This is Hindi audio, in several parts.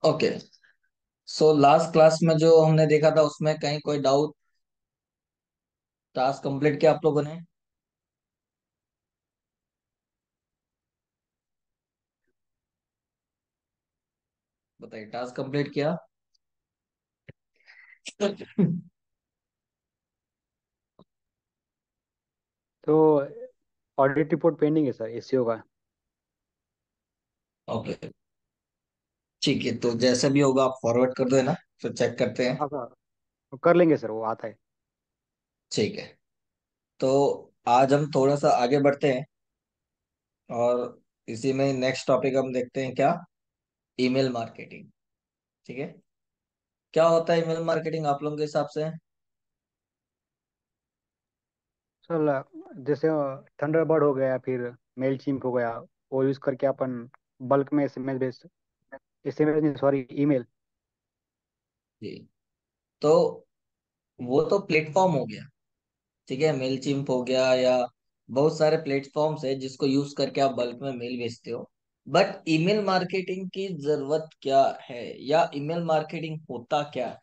ओके। सो लास्ट क्लास में जो हमने देखा था उसमें कहीं कोई डाउट? टास्क कंप्लीट किया आप लोगों ने? बताइए, टास्क कंप्लीट किया? तो ऑडिट रिपोर्ट पेंडिंग है सर एससीओ का। ओके, ठीक है। तो जैसे भी होगा आप फॉरवर्ड कर दो, है ना? फिर चेक करते हैं। हाँ सर, कर लेंगे सर, वो आता है। ठीक है। तो आज हम थोड़ा सा आगे बढ़ते हैं, और इसी में नेक्स्ट टॉपिक हम देखते हैं क्या? Email marketing. ठीक है। क्या होता है ईमेल मार्केटिंग आप लोगों के हिसाब से? सर जैसे थंडरबर्ड हो गया, फिर मेल चिम्प हो गया, वो यूज़ करके अपन बल्क में एसएमएस भेज, एसएमएस नहीं सॉरी, ईमेल। जी। तो वो तो प्लेटफॉर्म हो गया। ठीक है, मेल चिम्प हो गया, या बहुत सारे प्लेटफॉर्म्स है जिसको यूज करके आप बल्क में मेल भेजते हो। बट ईमेल मार्केटिंग की जरूरत क्या है, या ईमेल मार्केटिंग होता क्या है?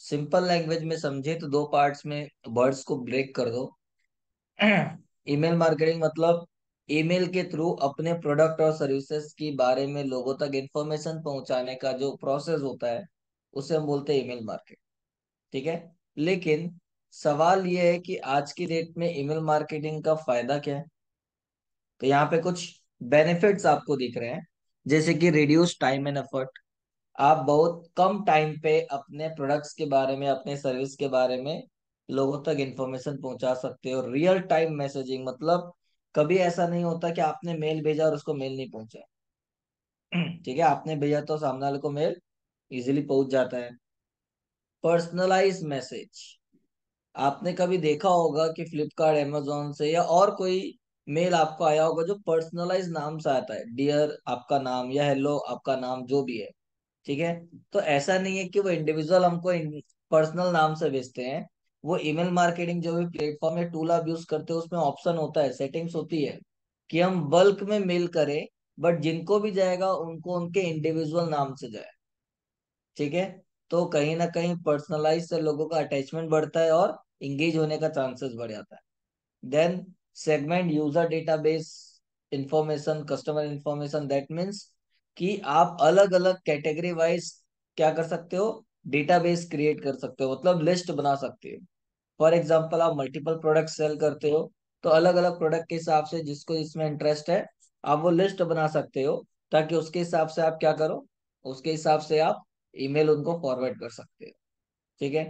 सिंपल लैंग्वेज में समझे तो दो पार्ट्स में वर्ड्स को ब्रेक कर दो। ईमेल मार्केटिंग मतलब ईमेल के थ्रू अपने प्रोडक्ट और सर्विसेज के बारे में लोगों तक इंफॉर्मेशन पहुंचाने का जो प्रोसेस होता है, उसे हम बोलते हैं ईमेल मार्केटिंग। ठीक है। लेकिन सवाल ये है कि आज की डेट में ईमेल मार्केटिंग का फायदा क्या है? तो यहाँ पे कुछ बेनिफिट्स आपको दिख रहे हैं, जैसे कि रिड्यूस टाइम एंड एफर्ट। आप बहुत कम टाइम पे अपने प्रोडक्ट्स के बारे में, अपने सर्विस के बारे में लोगों तक इंफॉर्मेशन पहुंचा सकते हो। रियल टाइम मैसेजिंग मतलब कभी ऐसा नहीं होता कि आपने मेल भेजा और उसको मेल नहीं पहुंचा। ठीक है, आपने भेजा तो सामने वाले को मेल इजीली पहुंच जाता है। Personalise message. आपने कभी देखा होगा कि फ्लिपकार्ट, अमेजोन से या और कोई मेल आपको आया होगा जो पर्सनलाइज नाम से आता है, डियर आपका नाम या हेलो आपका नाम, जो भी है। ठीक है। तो ऐसा नहीं है कि वो इंडिविजुअल हमको पर्सनल नाम से भेजते हैं। वो ईमेल मार्केटिंग जो भी प्लेटफॉर्म या टूल आप यूज करते हो उसमें ऑप्शन होता है, सेटिंग्स होती है कि हम बल्क में मेल करें, बट जिनको भी जाएगा उनको उनके इंडिविजुअल नाम से जाए। ठीक है। तो कहीं ना कहीं पर्सनलाइज से लोगों का अटैचमेंट बढ़ता है और इंगेज होने का चांसेस बढ़ जाता है। Then segment user database information, customer information, that means कि आप अलग अलग कैटेगरी वाइज क्या कर सकते हो? डेटाबेस क्रिएट कर सकते हो, मतलब लिस्ट बना सकते हो। फॉर एग्जाम्पल, आप मल्टीपल प्रोडक्ट सेल करते हो, तो अलग अलग प्रोडक्ट के हिसाब से जिसको इसमें इंटरेस्ट है, आप वो लिस्ट बना सकते हो, ताकि उसके हिसाब से आप क्या करो, उसके हिसाब से आप ईमेल उनको फॉरवर्ड कर सकते हो। ठीक है।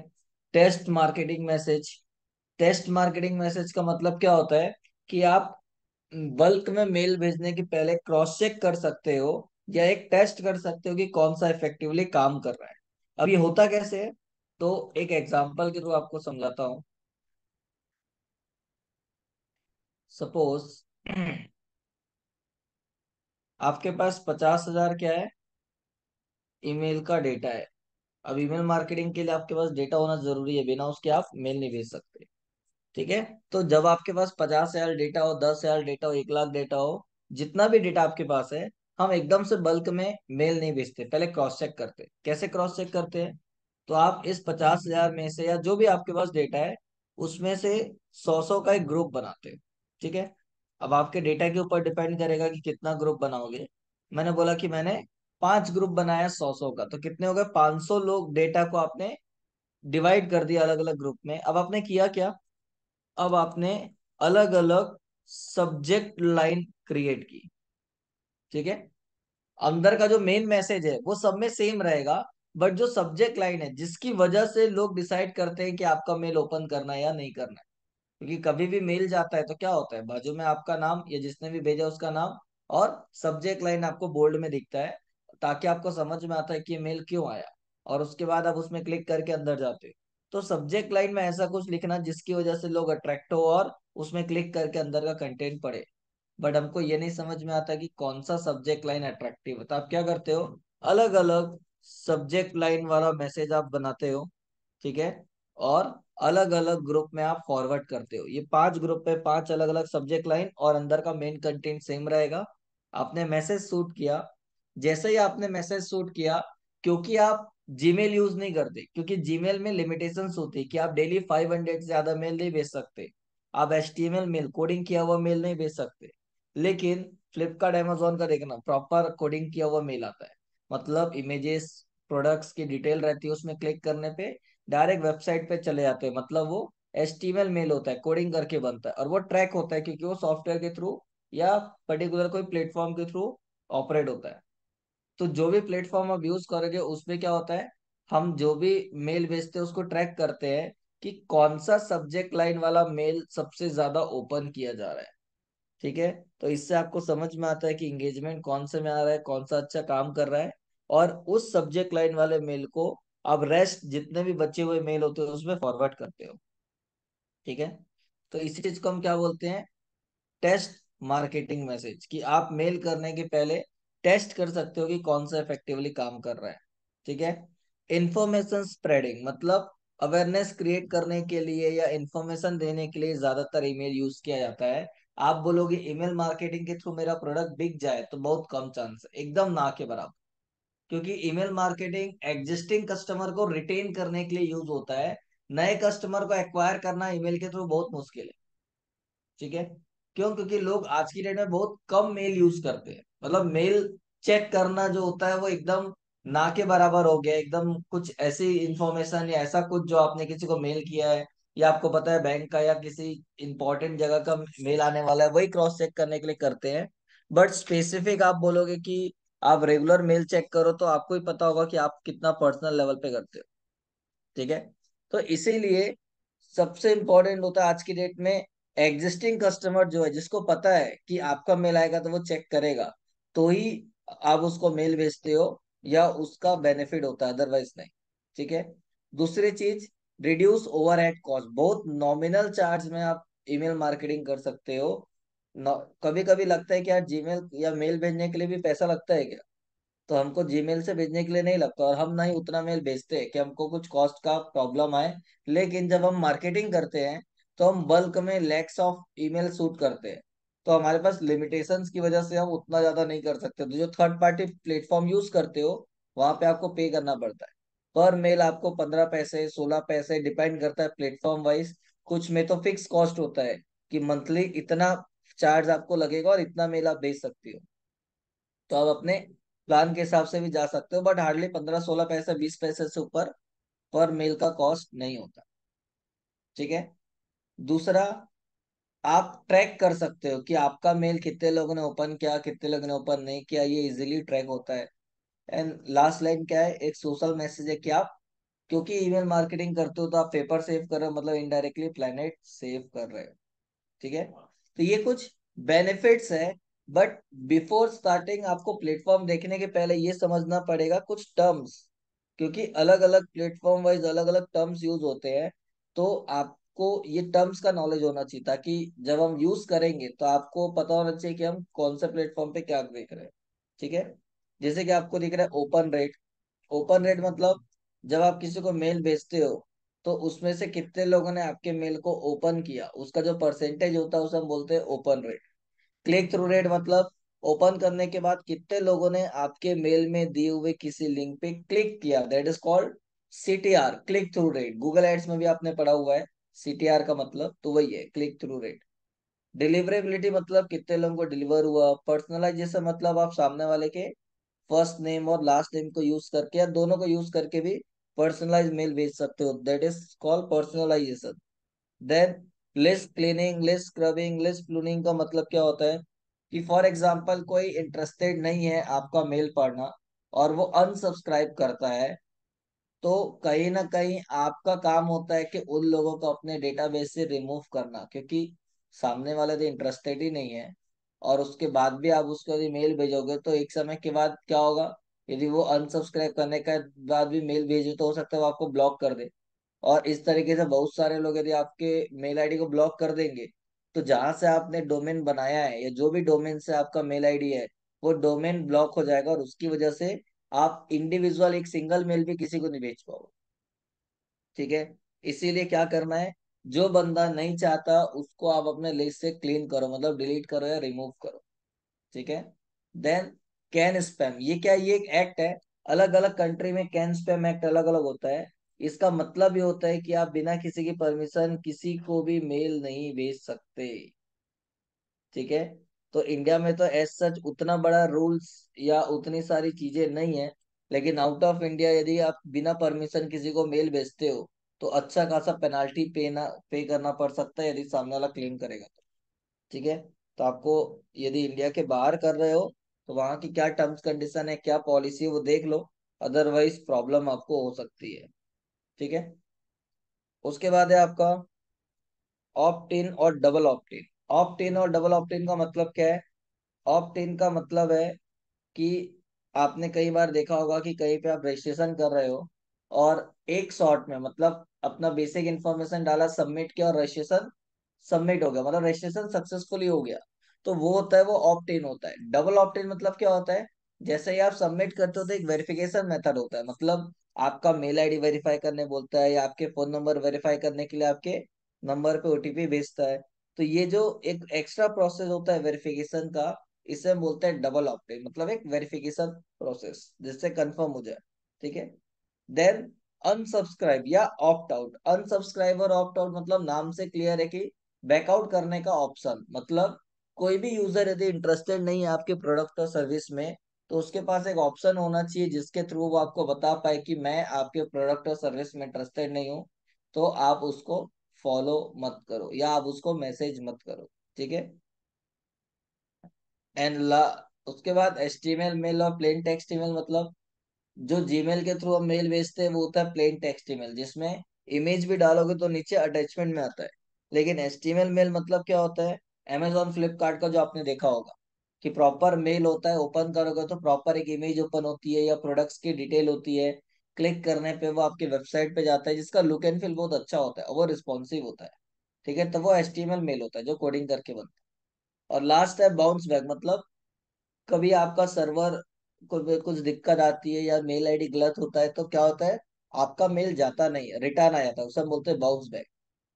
Test marketing message. Test marketing message का मतलब क्या होता है कि आप बल्क में मेल भेजने के पहले क्रॉस चेक कर सकते हो, या एक टेस्ट कर सकते हो कि कौन सा इफेक्टिवली काम कर रहा है। अब ये होता कैसे है? तो एक एग्जांपल के थ्रू आपको समझाता हूँ। सपोज आपके पास 50,000 क्या है, ईमेल का डेटा है। अब ईमेल मार्केटिंग के लिए आपके पास डेटा होना जरूरी है, बिना उसके आप मेल नहीं भेज सकते। ठीक है। तो जब आपके पास 50,000 डेटा हो, 10,000 डेटा हो, 1 लाख डेटा हो, जितना भी डेटा आपके पास है, हम एकदम से बल्क में मेल नहीं भेजते, पहले क्रॉस चेक करते हैं। कैसे क्रॉस चेक करते हैं? तो आप इस 50,000 में से, या जो भी आपके पास डेटा है, उसमें से 100 का एक ग्रुप बनाते हैं। ठीक है। अब आपके डेटा के ऊपर डिपेंड करेगा कि कितना ग्रुप बनाओगे। मैंने बोला कि मैंने 5 ग्रुप बनाया 100 का, तो कितने हो गए? 500 लोग डेटा को आपने डिवाइड कर दिया अलग अलग ग्रुप में। अब आपने किया क्या? अब आपने अलग अलग सब्जेक्ट लाइन क्रिएट की। ठीक है। अंदर का जो मेन मैसेज है वो सब में सेम रहेगा, बट जो सब्जेक्ट लाइन है जिसकी वजह से लोग डिसाइड करते हैं कि आपका मेल ओपन करना है या नहीं करना है। क्योंकि कभी भी मेल जाता है तो क्या होता है, बाजू में आपका नाम या जिसने भी भेजा उसका नाम, और सब्जेक्ट लाइन आपको बोल्ड में दिखता है, ताकि आपको समझ में आता है कि ये मेल क्यों आया। और उसके बाद आप उसमें क्लिक करके अंदर जाते हो। तो सब्जेक्ट लाइन में ऐसा कुछ लिखना जिसकी वजह से लोग अट्रैक्ट हो और उसमें क्लिक करके अंदर का कंटेंट पढ़े। बट हमको ये नहीं समझ में आता कि कौन सा सब्जेक्ट लाइन अट्रैक्टिव है, तो आप क्या करते हो? अलग अलग सब्जेक्ट लाइन वाला मैसेज आप बनाते हो। ठीक है। और अलग अलग ग्रुप में आप फॉरवर्ड करते हो। ये 5 ग्रुप पे 5 अलग अलग सब्जेक्ट लाइन और अंदर का मेन कंटेंट सेम रहेगा। आपने मैसेज शूट किया, जैसे ही आपने मैसेज शूट किया, क्योंकि आप जीमेल यूज नहीं करते, क्योंकि जीमेल में लिमिटेशंस होती है कि आप डेली 500 से ज्यादा मेल नहीं भेज सकते। आप एचटीएमएल मेल, कोडिंग किया हुआ मेल नहीं भेज सकते। लेकिन फ्लिपकार्ट अमेजोन का देखना, प्रॉपर कोडिंग किया हुआ मेल आता है। मतलब इमेजेस, प्रोडक्ट्स की डिटेल रहती है, उसमें क्लिक करने पे डायरेक्ट वेबसाइट पे चले जाते हैं। मतलब वो एचटीएमएल मेल होता है, कोडिंग करके बनता है, और वो ट्रैक होता है क्योंकि वो सॉफ्टवेयर के थ्रू या पर्टिकुलर कोई प्लेटफॉर्म के थ्रू ऑपरेट होता है। तो जो भी प्लेटफॉर्म आप यूज करोगे उसमें क्या होता है, हम जो भी मेल भेजते हैं उसको ट्रैक करते हैं कि कौन सा सब्जेक्ट लाइन वाला मेल सबसे ज्यादा ओपन किया जा रहा है। ठीक है। तो इससे आपको समझ में आता है कि एंगेजमेंट कौन से में आ रहा है, कौन सा अच्छा काम कर रहा है। और उस सब्जेक्ट लाइन वाले मेल को आप रेस्ट जितने भी बचे हुए मेल होते हैं उसमें फॉरवर्ड करते हो। ठीक है। तो इसी चीज को हम क्या बोलते हैं, टेस्ट मार्केटिंग मैसेज। कि आप मेल करने के पहले टेस्ट कर सकते हो कि कौन सा इफेक्टिवली काम कर रहा है। ठीक है। इंफॉर्मेशन स्प्रेडिंग मतलब अवेयरनेस क्रिएट करने के लिए या इंफॉर्मेशन देने के लिए ज्यादातर ईमेल यूज किया जाता है। आप बोलोगे ईमेल मार्केटिंग के थ्रू मेरा प्रोडक्ट बिक जाए, तो बहुत कम चांस है, एकदम ना के बराबर। क्योंकि ईमेल मार्केटिंग एग्जिस्टिंग कस्टमर को रिटेन करने के लिए यूज होता है। नए कस्टमर को एक्वायर करना ईमेल के थ्रू बहुत मुश्किल है। ठीक है। क्यों? क्योंकि लोग आज की डेट में बहुत कम मेल यूज करते हैं। मतलब मेल चेक करना जो होता है वो एकदम ना के बराबर हो गया। एकदम कुछ ऐसी इंफॉर्मेशन या ऐसा कुछ जो आपने किसी को मेल किया है, या आपको पता है बैंक का या किसी इंपॉर्टेंट जगह का मेल आने वाला है, वही क्रॉस चेक करने के लिए करते हैं। बट स्पेसिफिक आप बोलोगे कि आप रेगुलर मेल चेक करो, तो आपको ही पता होगा कि आप कितना पर्सनल लेवल पे करते हो। ठीक है। तो इसीलिए सबसे इंपॉर्टेंट होता है आज की डेट में, एग्जिस्टिंग कस्टमर जो है, जिसको पता है कि आपका मेल आएगा तो वो चेक करेगा, तो ही आप उसको मेल भेजते हो या उसका बेनिफिट होता है, अदरवाइज नहीं। ठीक है। दूसरी चीज, रिड्यूस ओवरहेड कॉस्ट। बहुत नॉमिनल चार्ज में आप ईमेल मार्केटिंग कर सकते हो। कभी कभी लगता है कि यार जीमेल या मेल भेजने के लिए भी पैसा लगता है क्या? तो हमको जीमेल से भेजने के लिए नहीं लगता, और हम ना ही उतना मेल भेजते हैं कि हमको कुछ कॉस्ट का प्रॉब्लम आए। लेकिन जब हम मार्केटिंग करते हैं तो हम बल्क में लैक्स ऑफ ईमेल शूट करते हैं। तो हमारे पास लिमिटेशंस की वजह से हम उतना ज्यादा नहीं कर सकते। तो जो थर्ड पार्टी प्लेटफॉर्म यूज करते हो, वहां पे आपको पे करना पड़ता है। पर मेल आपको 15 पैसे, 16 पैसे, डिपेंड करता है प्लेटफॉर्म वाइज। कुछ में तो फिक्स कॉस्ट होता है कि मंथली इतना चार्ज आपको लगेगा और इतना मेल आप भेज सकती हो। तो आप अपने प्लान के हिसाब से भी जा सकते हो, बट हार्डली 15-16 पैसे, 20 पैसे से ऊपर पर मेल का कॉस्ट नहीं होता। ठीक है। दूसरा, आप ट्रैक कर सकते हो कि आपका मेल कितने लोगों ने ओपन किया, कितने लोगों ने ओपन नहीं किया, ये इजीली ट्रैक होता है। एंड लास्ट लाइन क्या है, एक सोशल मैसेज है कि आप, क्योंकि ईमेल मार्केटिंग करते हो तो आप पेपर सेव कर रहे हो, मतलब इनडायरेक्टली प्लेनेट सेव कर रहे हो। ठीक है। तो ये कुछ बेनिफिट्स है। बट बिफोर स्टार्टिंग आपको प्लेटफॉर्म देखने के पहले ये समझना पड़ेगा कुछ टर्म्स, क्योंकि अलग अलग प्लेटफॉर्म वाइज अलग अलग टर्म्स यूज होते हैं। तो आपको ये टर्म्स का नॉलेज होना चाहिए, ताकि जब हम यूज करेंगे तो आपको पता होना चाहिए कि हम कौन से प्लेटफॉर्म पे क्या देख रहे हैं। ठीक है। जैसे कि आपको दिख रहा है ओपन रेट। ओपन रेट मतलब जब आप किसी को मेल भेजते हो तो उसमें से कितने लोगों ने आपके मेल को ओपन किया, उसका जो परसेंटेज होता है उसे हम बोलते हैं open rate. Click through rate मतलब ओपन करने के बाद कितने लोगों ने आपके मेल में दिए हुए किसी लिंक पे क्लिक किया, that is called CTR, click through rate. Google ads में भी आपने पढ़ा हुआ है सीटीआर का मतलब, तो वही है क्लिक थ्रू रेट। डिलीवरेबिलिटी मतलब कितने लोगों को डिलीवर हुआ। पर्सनलाइजेशन मतलब आप सामने वाले के फर्स्ट नेम और लास्ट नेम को यूज करके या दोनों को यूज करके भी पर्सनलाइज मेल भेज सकते हो, that is called personalisation. Then list cleaning, list scrubbing, list pruning का मतलब क्या होता है कि फॉर एग्जांपल कोई इंटरेस्टेड नहीं है आपका मेल पढ़ना और वो अनसब्सक्राइब करता है, तो कहीं ना कहीं आपका काम होता है कि उन लोगों को अपने डेटाबेस से रिमूव करना, क्योंकि सामने वाले तो इंटरेस्टेड ही नहीं है। और उसके बाद भी आप उसको यदि मेल भेजोगे तो एक समय के बाद क्या होगा, यदि वो अनसब्सक्राइब करने के बाद भी मेल भेजे तो हो सकता है वो आपको ब्लॉक कर दे। और इस तरीके से बहुत सारे लोग यदि आपके मेल आईडी को ब्लॉक कर देंगे, तो जहां से आपने डोमेन बनाया है या जो भी डोमेन से आपका मेल आईडी है, वो डोमेन ब्लॉक हो जाएगा, और उसकी वजह से आप इंडिविजुअल एक सिंगल मेल भी किसी को नहीं भेज पाओगे। ठीक है। इसीलिए क्या करना है, जो बंदा नहीं चाहता उसको आप अपने लिस्ट से क्लीन करो, मतलब डिलीट करो या रिमूव करो। ठीक है। देन कैन स्पैम, ये क्या, ये एक एक्ट है। अलग अलग कंट्री में कैन स्पैम एक्ट अलग अलग होता है। इसका मतलब ये होता है कि आप बिना किसी की परमिशन किसी को भी मेल नहीं भेज सकते। ठीक है। तो इंडिया में तो एज सच उतना बड़ा रूल्स या उतनी सारी चीजें नहीं है, लेकिन आउट ऑफ इंडिया यदि आप बिना परमिशन किसी को मेल भेजते हो तो अच्छा खासा पेनाल्टी पे करना पड़ सकता है, यदि सामने वाला क्लेम करेगा तो। ठीक है। तो आपको, यदि इंडिया के बाहर कर रहे हो तो वहां की क्या टर्म्स कंडीशन है, क्या पॉलिसी है, वो देख लो। अदरवाइज प्रॉब्लम आपको हो सकती है। ठीक है। उसके बाद है आपका ऑप्ट इन और डबल ऑप्ट इन। ऑप्ट इन और डबल ऑप्ट इन का मतलब क्या है? ऑप्ट इन का मतलब है कि आपने कई बार देखा होगा कि कहीं पे आप रजिस्ट्रेशन कर रहे हो और एक शॉट में, मतलब अपना बेसिक इन्फॉर्मेशन डाला, सबमिट किया और रजिस्ट्रेशन सबमिट हो गया, मतलब रजिस्ट्रेशन सक्सेसफुली हो गया। तो वो होता है, वो ऑप्ट इन होता है। डबल ऑप्ट इन मतलब क्या होता है? जैसे ही आप सबमिट करते हो तो एक वेरिफिकेशन मेथड होता है, मतलब आपका मेल आईडी वेरीफाई करने बोलता है या आपके फोन नंबर वेरीफाई करने के लिए आपके नंबर पे ओटीपी भेजता है। तो ये जो एक एक्स्ट्रा प्रोसेस होता है वेरिफिकेशन का, इसे हम बोलते हैं डबल ऑप्ट इन, मतलब एक वेरिफिकेशन प्रोसेस जिससे कंफर्म हो जाए। ठीक है। देन अनसब्सक्राइब या ऑप्ट आउट। अनसब्सक्राइब और ऑप्ट आउट मतलब नाम से क्लियर है कि बैकआउट करने का ऑप्शन, मतलब कोई भी यूजर यदि इंटरेस्टेड नहीं है आपके प्रोडक्ट और सर्विस में, तो उसके पास एक ऑप्शन होना चाहिए जिसके थ्रू वो आपको बता पाए कि मैं आपके प्रोडक्ट और सर्विस में इंटरेस्टेड नहीं हूँ, तो आप उसको फॉलो मत करो या आप उसको मैसेज मत करो। ठीक है। एंड ला उसके बाद एचटीएमएल मेल और प्लेन टेक्स्ट ईमेल, मतलब जो जीमेल के थ्रू हम मेल भेजते हैं वो होता है प्लेन टेक्स्ट ईमेल, जिसमें इमेज भी डालोगे तो नीचे अटैचमेंट में आता है। लेकिन एचटीएमएल मेल मतलब क्या होता है? अमेजोन फ्लिपकार्ट का जो आपने देखा होगा कि प्रॉपर मेल होता है, ओपन करोगे तो प्रॉपर एक इमेज ओपन होती है या प्रोडक्ट्स की डिटेल होती है। क्लिक करने पे वो आपकी वेबसाइट पे जाता है, जिसका लुक एंड फील बहुत अच्छा होता है और वो रिस्पॉन्सिव होता है। ठीक है। तो वो एचटीएमएल मेल होता है जो कोडिंग करके बनता है। और लास्ट है बाउंस बैक, मतलब कभी आपका सर्वर को भी कुछ दिक्कत आती है या मेल आईडी गलत होता है तो क्या होता है, आपका मेल जाता नहीं है, रिटर्न आ जाता है, उसे हम बोलते हैं बाउंस बैक।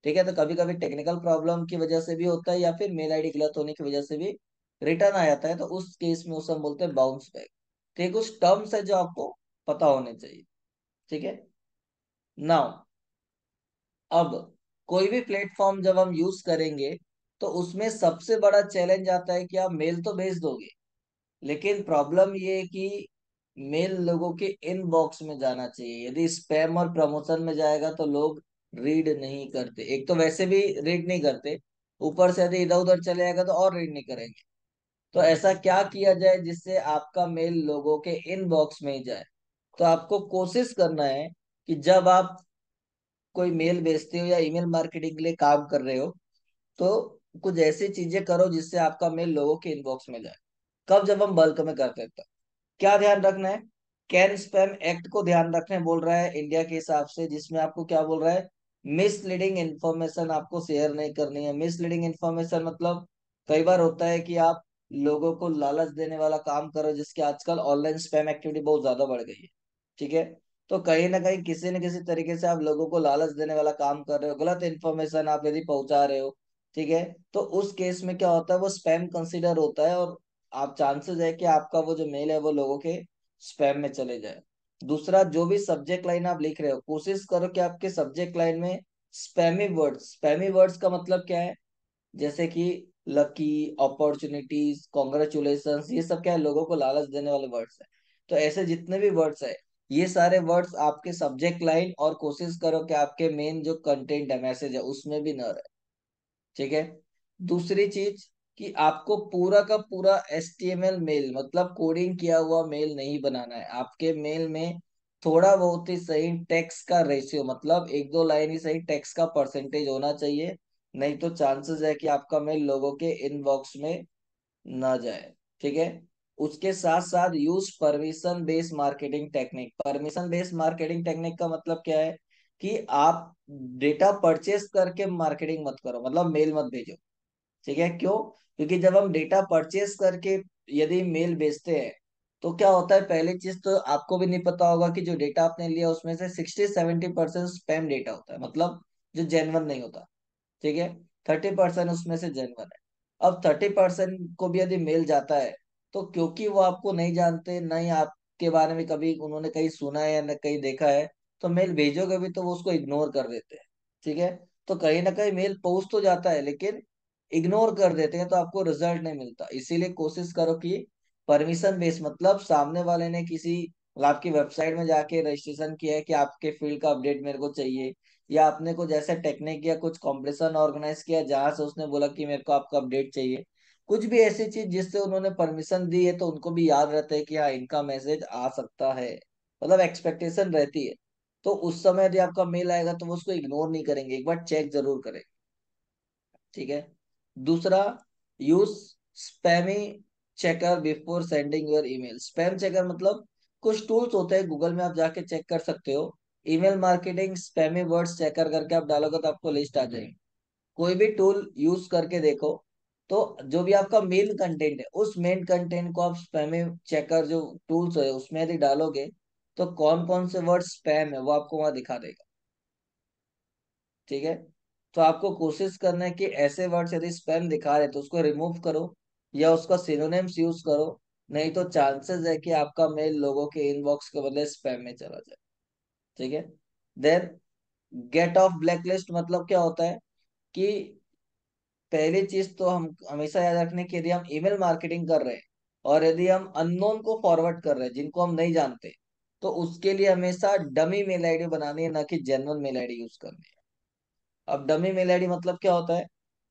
ठीक है। तो कभी कभी टेक्निकल प्रॉब्लम की वजह से भी होता है या फिर मेल आईडी गलत होने की वजह से भी रिटर्न आ जाता है, तो उस केस में उसे हम बोलते हैं बाउंस बैक। तो ये कुछ टर्म्स है जो आपको पता होने चाहिए। ठीक है। नाउ, अब कोई भी प्लेटफॉर्म जब हम यूज करेंगे तो उसमें सबसे बड़ा चैलेंज आता है कि आप मेल तो भेज दोगे, लेकिन प्रॉब्लम ये है कि मेल लोगों के इनबॉक्स में जाना चाहिए। यदि स्पैम और प्रमोशन में जाएगा तो लोग रीड नहीं करते, एक तो वैसे भी रीड नहीं करते, ऊपर से यदि इधर उधर चले जाएगा तो और रीड नहीं करेंगे। तो ऐसा क्या किया जाए जिससे आपका मेल लोगों के इनबॉक्स में ही जाए? तो आपको कोशिश करना है कि जब आप कोई मेल भेजते हो या ईमेल मार्केटिंग के लिए काम कर रहे हो तो कुछ ऐसी चीजें करो जिससे आपका मेल लोगों के इनबॉक्स में जाए। कब? जब हम बल्क में करते हैं। क्या ध्यान रखना है? कैन स्पैम एक्ट को ध्यान रखने बोल रहा है इंडिया के हिसाब से, जिसमें आपको क्या बोल रहा है, मिसलीडिंग इंफॉर्मेशन आपको शेयर नहीं करनी है। मिसलीडिंग इंफॉर्मेशन मतलब कई बार होता है कि आप लोगों को लालच देने वाला काम करो, जिसके आजकल ऑनलाइन स्पैम एक्टिविटी बहुत ज्यादा बढ़ गई है। ठीक है। तो कहीं ना कहीं किसी न किसी तरीके से आप लोगों को लालच देने वाला काम कर रहे हो, गलत इन्फॉर्मेशन आप यदि पहुंचा रहे हो, ठीक है, तो उस केस में क्या होता है, वो स्पैम कंसीडर होता है और आप चांसेस है कि आपका वो जो मेल है वो लोगों के स्पैम में चले जाए। दूसरा, जो भी सब्जेक्ट लाइन आप लिख रहे हो कोशिश करो कि आपके सब्जेक्ट लाइन में स्पैमी वर्ड्स का मतलब क्या है, जैसे कि लकी, अपॉर्चुनिटीज, कॉन्ग्रेचुलेशंस, ये सब क्या है, लोगों को लालच देने वाले वर्ड्स है। तो ऐसे जितने भी वर्ड्स है, ये सारे वर्ड्स आपके सब्जेक्ट लाइन, और कोशिश करो कि आपके मेन जो कंटेंट है, मैसेज है, उसमें भी न रहे। ठीक है। दूसरी चीज कि आपको पूरा का पूरा एचटीएमएल मेल, मतलब कोडिंग किया हुआ मेल नहीं बनाना है। आपके मेल में थोड़ा बहुत ही सही टेक्स्ट का रेशियो, मतलब एक दो लाइन ही सही टेक्स्ट का परसेंटेज होना चाहिए, नहीं तो चांसेस है कि आपका मेल लोगों के इनबॉक्स में ना जाए। ठीक है। उसके साथ साथ use permission based marketing technique. Permission based marketing technique का मतलब क्या है कि आप डेटा परचेस करके मार्केटिंग मत करो, मतलब मेल मत भेजो। ठीक है। क्यों? क्योंकि जब हम डेटा परचेस करके यदि मेल भेजते हैं तो क्या होता है, पहली चीज तो आपको भी नहीं पता होगा कि जो डेटा आपने लिया उसमें से 60-70% स्पैम डेटा होता है, मतलब जो जेन्युइन नहीं होता। ठीक है, 30% उसमें से जेन्युइन है। अब 30% को भी यदि मेल जाता है, तो क्योंकि वो आपको नहीं जानते, नहीं आपके बारे में कभी उन्होंने कहीं सुना है या न कहीं देखा है, तो मेल भेजोगे भी तो वो उसको इग्नोर कर देते हैं। ठीक है, तो कहीं ना कहीं मेल पहुंच तो जाता है, लेकिन इग्नोर कर देते हैं, तो आपको रिजल्ट नहीं मिलता। इसीलिए कोशिश करो कि परमिशन बेस, मतलब सामने वाले ने किसी, मतलब आपकी वेबसाइट में जाके रजिस्ट्रेशन किया है कि आपके फील्ड का अपडेट मेरे को चाहिए, या आपने कुछ ऐसा टेक्निक या कुछ कॉम्पिटिशन ऑर्गेनाइज किया जहां से उसने बोला कि मेरे को आपका अपडेट चाहिए, कुछ भी ऐसी चीज जिससे उन्होंने परमिशन दी है, तो उनको भी याद रहता है कि हाँ इनका मैसेज आ सकता है, मतलब एक्सपेक्टेशन रहती है। तो उस समय यदि आपका मेल आएगा तो वो उसको इग्नोर नहीं करेंगे, एक बार चेक जरूर करेंगे। ठीक है। दूसरा, use spammy checker before sending your email. Spam checker मतलब कुछ टूल्स होते हैं, गूगल में आप जाके चेक कर सकते हो। Email marketing spammy words checker करके आप डालोगे तो आपको लिस्ट आ जाएगी। कोई भी टूल यूज करके देखो, तो जो भी आपका मेन कंटेंट है उस मेन कंटेंट को आप स्पैमी चेकर जो टूल्स है उसमें यदि डालोगे, तो कौन कौन से वर्ड स्पैम है वो आपको वहां दिखा देगा। ठीक है, तो आपको कोशिश करना है कि ऐसे वर्ड्स यदि स्पैम दिखा रहे तो उसको रिमूव करो, या उसका सिनोनिम्स यूज करो। नहीं तो चांसेस है कि आपका मेल लोगों के इनबॉक्स के बदले स्पैम में चला जाए। ठीक है। देन, गेट ऑफ ब्लैकलिस्ट मतलब क्या होता है कि पहली चीज तो हम हमेशा याद रखने की, यदि हम ईमेल मार्केटिंग कर रहे हैं और यदि हम अननोन को फॉरवर्ड कर रहे हैं जिनको हम नहीं जानते, तो उसके लिए हमेशा डमी मेल आईडी बनानी है, ना कि जेन्युइन मेल आईडी यूज करनी है। अब डमी मेल आईडी मतलब क्या होता है,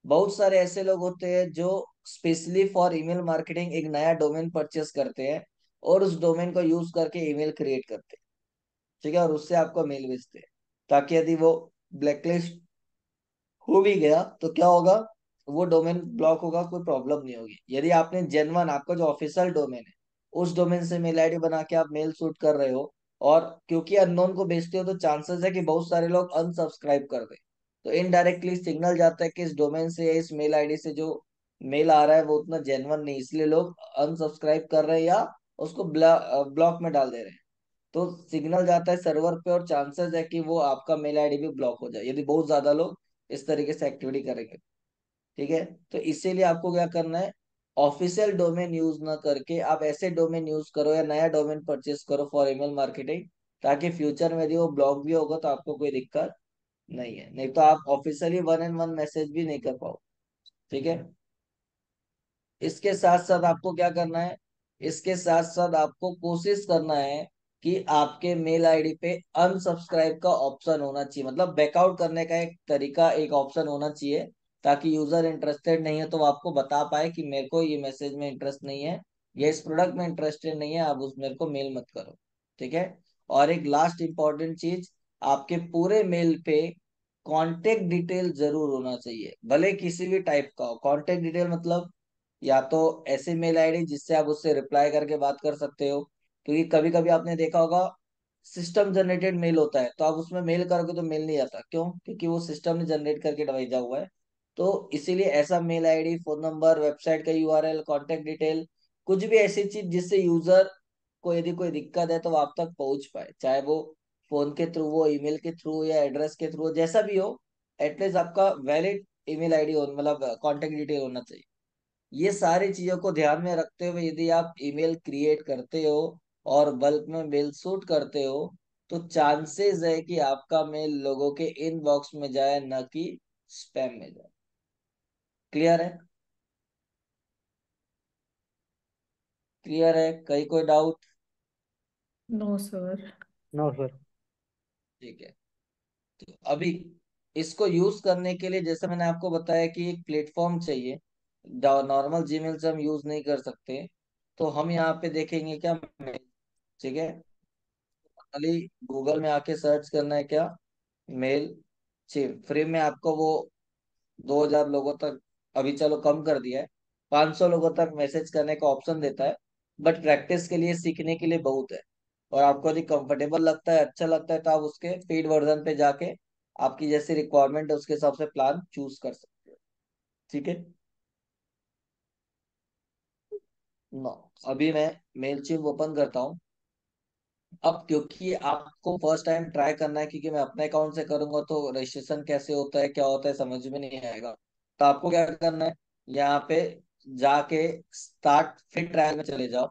बहुत सारे ऐसे लोग होते हैं जो स्पेशली फॉर ईमेल मार्केटिंग एक नया डोमेन परचेस करते हैं और उस डोमेन को यूज करके ईमेल क्रिएट करते हैं। ठीक है, और उससे आपको मेल भेजते हैं, ताकि यदि वो ब्लैकलिस्ट हो भी गया तो क्या होगा, वो डोमेन ब्लॉक होगा, कोई प्रॉब्लम नहीं होगी। यदि आपने जेनवन, आपका जो ऑफिशियल डोमेन है उस डोमेन से मेल आईडी बना के आप मेल शूट कर रहे हो, और क्योंकि अननोन को भेजते हो, तो चांसेस है कि बहुत सारे लोग अनसब्सक्राइब कर दे। तो इनडायरेक्टली सिग्नल जाता है कि इस डोमेन से या इस मेल आईडी से जो मेल आ रहा है वो उतना जेनवन नहीं, इसलिए लोग अनसब्सक्राइब कर रहे हैं या उसको ब्लॉक में डाल दे रहे हैं। तो सिग्नल जाता है सर्वर पे, और चांसेस है कि वो आपका मेल आईडी भी ब्लॉक हो जाए यदि बहुत ज्यादा लोग इस तरीके से एक्टिविटी करेंगे। ठीक है, तो इसीलिए आपको क्या करना है, ऑफिशियल डोमेन यूज ना करके आप ऐसे डोमेन यूज करो या नया डोमेन परचेस करो फॉर ईमेल मार्केटिंग, ताकि फ्यूचर में यदि वो ब्लॉक भी होगा तो आपको कोई दिक्कत नहीं है, नहीं तो आप officially one and one message भी नहीं कर पाओ। ठीक है। इसके साथ साथ आपको क्या करना है, इसके साथ साथ आपको कोशिश करना है कि आपके मेल आईडी पे अनसब्सक्राइब का ऑप्शन होना चाहिए, मतलब बैकआउट करने का एक तरीका, एक ऑप्शन होना चाहिए, ताकि यूजर इंटरेस्टेड नहीं है तो वो आपको बता पाए कि मेरे को ये मैसेज में इंटरेस्ट नहीं है, या इस प्रोडक्ट में इंटरेस्टेड नहीं है, आप उस मेरे को मेल मत करो। ठीक है। और एक लास्ट इंपॉर्टेंट चीज, आपके पूरे मेल पे कांटेक्ट डिटेल जरूर होना चाहिए, भले किसी भी टाइप का हो। कांटेक्ट डिटेल मतलब या तो ऐसे मेल आईडी जिससे आप उससे रिप्लाई करके बात कर सकते हो, क्योंकि कभी कभी आपने देखा होगा सिस्टम जनरेटेड मेल होता है, तो आप उसमें मेल करोगे तो मेल नहीं आता, क्यों? क्योंकि वो सिस्टम ने जनरेट करके भेजा हुआ है। तो इसीलिए ऐसा mail ID, phone number, website का यूआरएल, कांटेक्ट डिटेल, कुछ भी ऐसी चीज जिससे यूजर को यदि कोई दिक्कत है तो वो आप तक पहुंच पाए, चाहे वो फोन के थ्रू हो, ईमेल के थ्रू या एड्रेस के थ्रू हो, जैसा भी हो, एटलीस्ट आपका वैलिड ईमेल आईडी हो, मतलब कांटेक्ट डिटेल होना चाहिए। ये सारी चीजों को ध्यान में रखते हुए यदि आप ईमेल क्रिएट करते हो और बल्क में मेल शूट करते हो, तो चांसेस है कि आपका मेल लोगों के इनबॉक्स में जाए, न कि स्पैम में जाए। क्लियर है? क्लियर है? कहीं कोई doubt? No sir. No sir. ठीक है, तो अभी इसको यूज करने के लिए जैसे मैंने आपको बताया कि एक प्लेटफॉर्म चाहिए, नॉर्मल जीमेल से हम यूज नहीं कर सकते। तो हम यहाँ पे देखेंगे क्या, ठीक है, खाली गूगल में आके सर्च करना है क्या, मेल चिप। फ्री में आपको वो 2000 लोगों तक, अभी चलो कम कर दिया है, 500 लोगों तक मैसेज करने का ऑप्शन देता है। बट प्रैक्टिस के लिए, सीखने के लिए बहुत है, और आपको यदि कंफर्टेबल लगता है, अच्छा लगता है, तो आप उसके पेड वर्जन पे जाके आपकी जैसी रिक्वायरमेंट है उसके हिसाब से प्लान चूज कर सकते हो। ठीक है। नो, अभी मैं मेल चिप ओपन करता हूँ। अब क्योंकि आपको फर्स्ट टाइम ट्राई करना है, क्योंकि मैं अपने अकाउंट से करूंगा तो रजिस्ट्रेशन कैसे होता है क्या होता है समझ में नहीं आएगा। तो आपको क्या करना है, यहाँ पे जाके स्टार्ट फ्री ट्रायल में चले जाओ।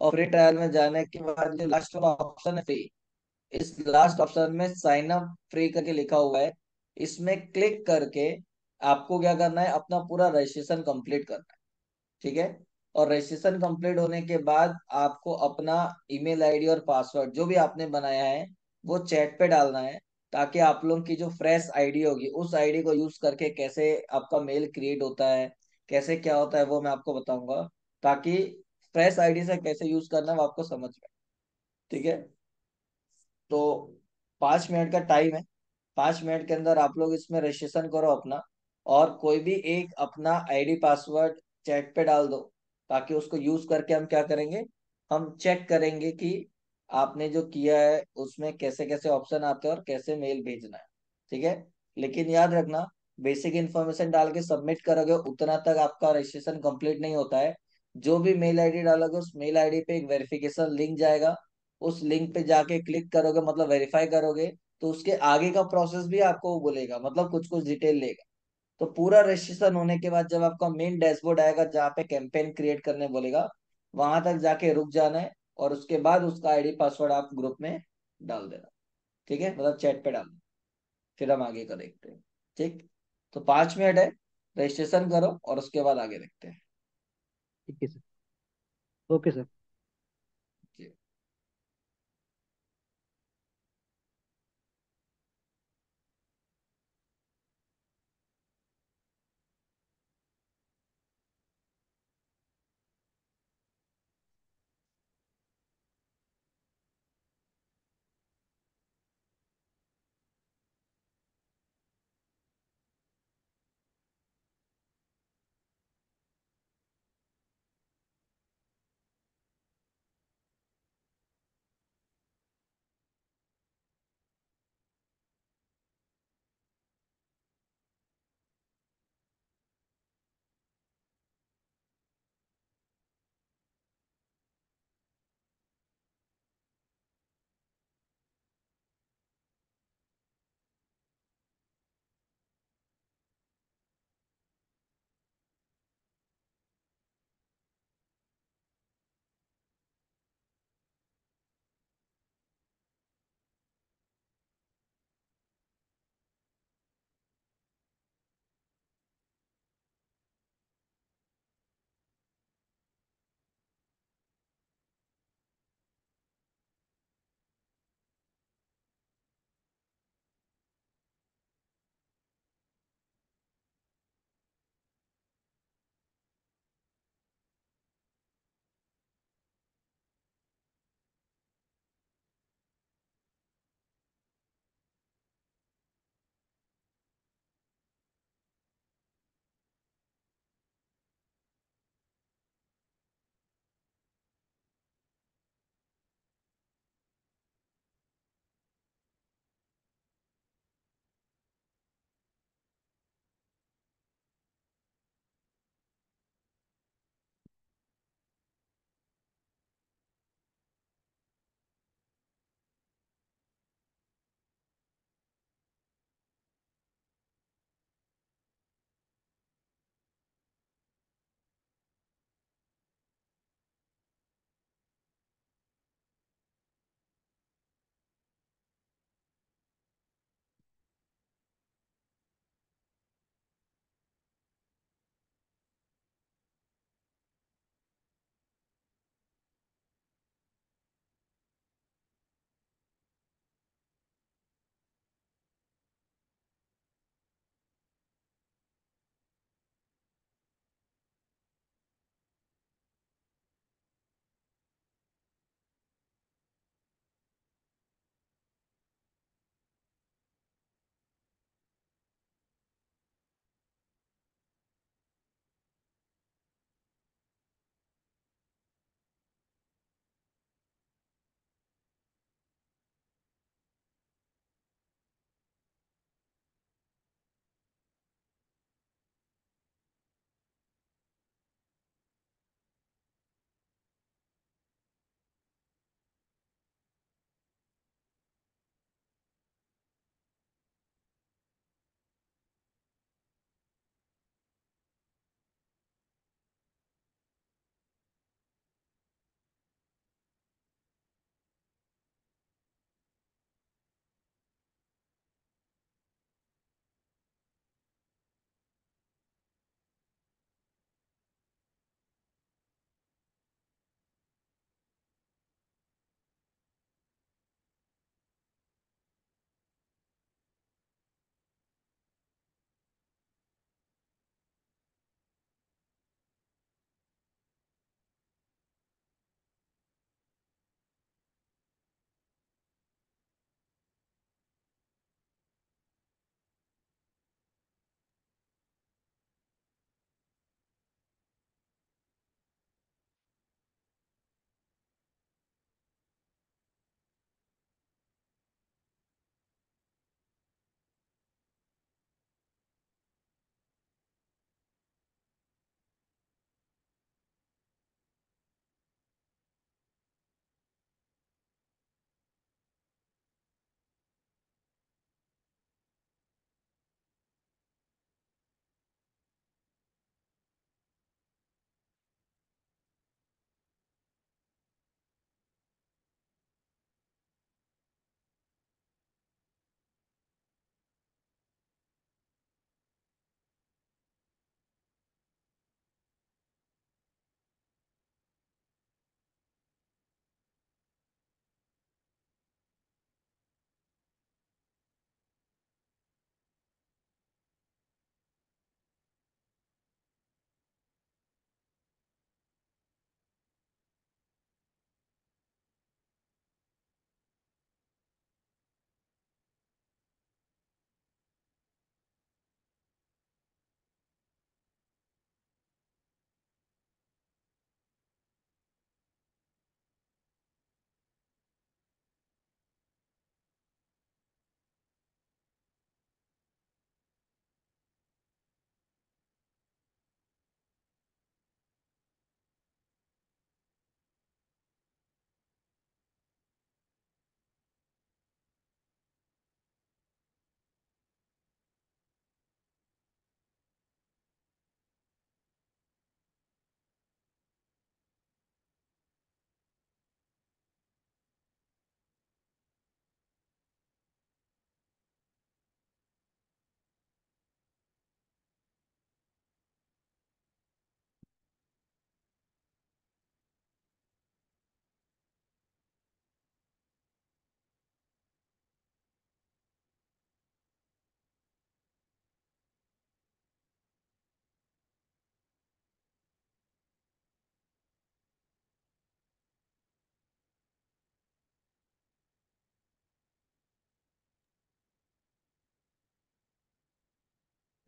और फ्री ट्रायल में जाने के बाद जो लास्ट वाला ऑप्शन है फ्री, इस लास्ट ऑप्शन में साइन अप फ्री करके लिखा हुआ है, इसमें क्लिक करके आपको क्या करना है, अपना पूरा रजिस्ट्रेशन कंप्लीट करना है। ठीक है। और रजिस्ट्रेशन कंप्लीट होने के बाद आपको अपना ईमेल आईडी और पासवर्ड जो भी आपने बनाया है वो चैट पे डालना है, ताकि आप लोगों की जो फ्रेश आईडी होगी उस आईडी को यूज करके कैसे आपका मेल क्रिएट होता है, कैसे क्या होता है वो मैं आपको बताऊंगा, ताकि फ्रेश आईडी से कैसे यूज करना है वो आपको समझ में। ठीक है। तो 5 मिनट का टाइम है, 5 मिनट के अंदर आप लोग इसमें रजिस्ट्रेशन करो अपना, और कोई भी एक अपना आईडी पासवर्ड चैट पे डाल दो, ताकि उसको यूज करके हम क्या करेंगे, हम चेक करेंगे कि आपने जो किया है उसमें कैसे कैसे ऑप्शन आते हैं और कैसे मेल भेजना है। ठीक है। लेकिन याद रखना, बेसिक इन्फॉर्मेशन डाल के सबमिट करोगे उतना तक आपका रजिस्ट्रेशन कंप्लीट नहीं होता है। जो भी मेल आईडी डालोगे उस मेल आईडी पे एक वेरिफिकेशन लिंक जाएगा, उस लिंक पे जाके क्लिक करोगे मतलब वेरीफाई करोगे, तो उसके आगे का प्रोसेस भी आपको वो बोलेगा, मतलब कुछ कुछ डिटेल लेगा। तो पूरा रजिस्ट्रेशन होने के बाद जब आपका मेन डैशबोर्ड आएगा जहाँ पे कैंपेन क्रिएट करने बोलेगा, वहां तक जाके रुक जाना है, और उसके बाद उसका आईडी पासवर्ड आप ग्रुप में डाल देना। ठीक है, मतलब चैट पे डालना। फिर हम आगे का देखते हैं। ठीक। तो 5 मिनट है, रजिस्ट्रेशन करो और उसके बाद आगे देखते हैं। ठीक है सर। Okay sir. जी।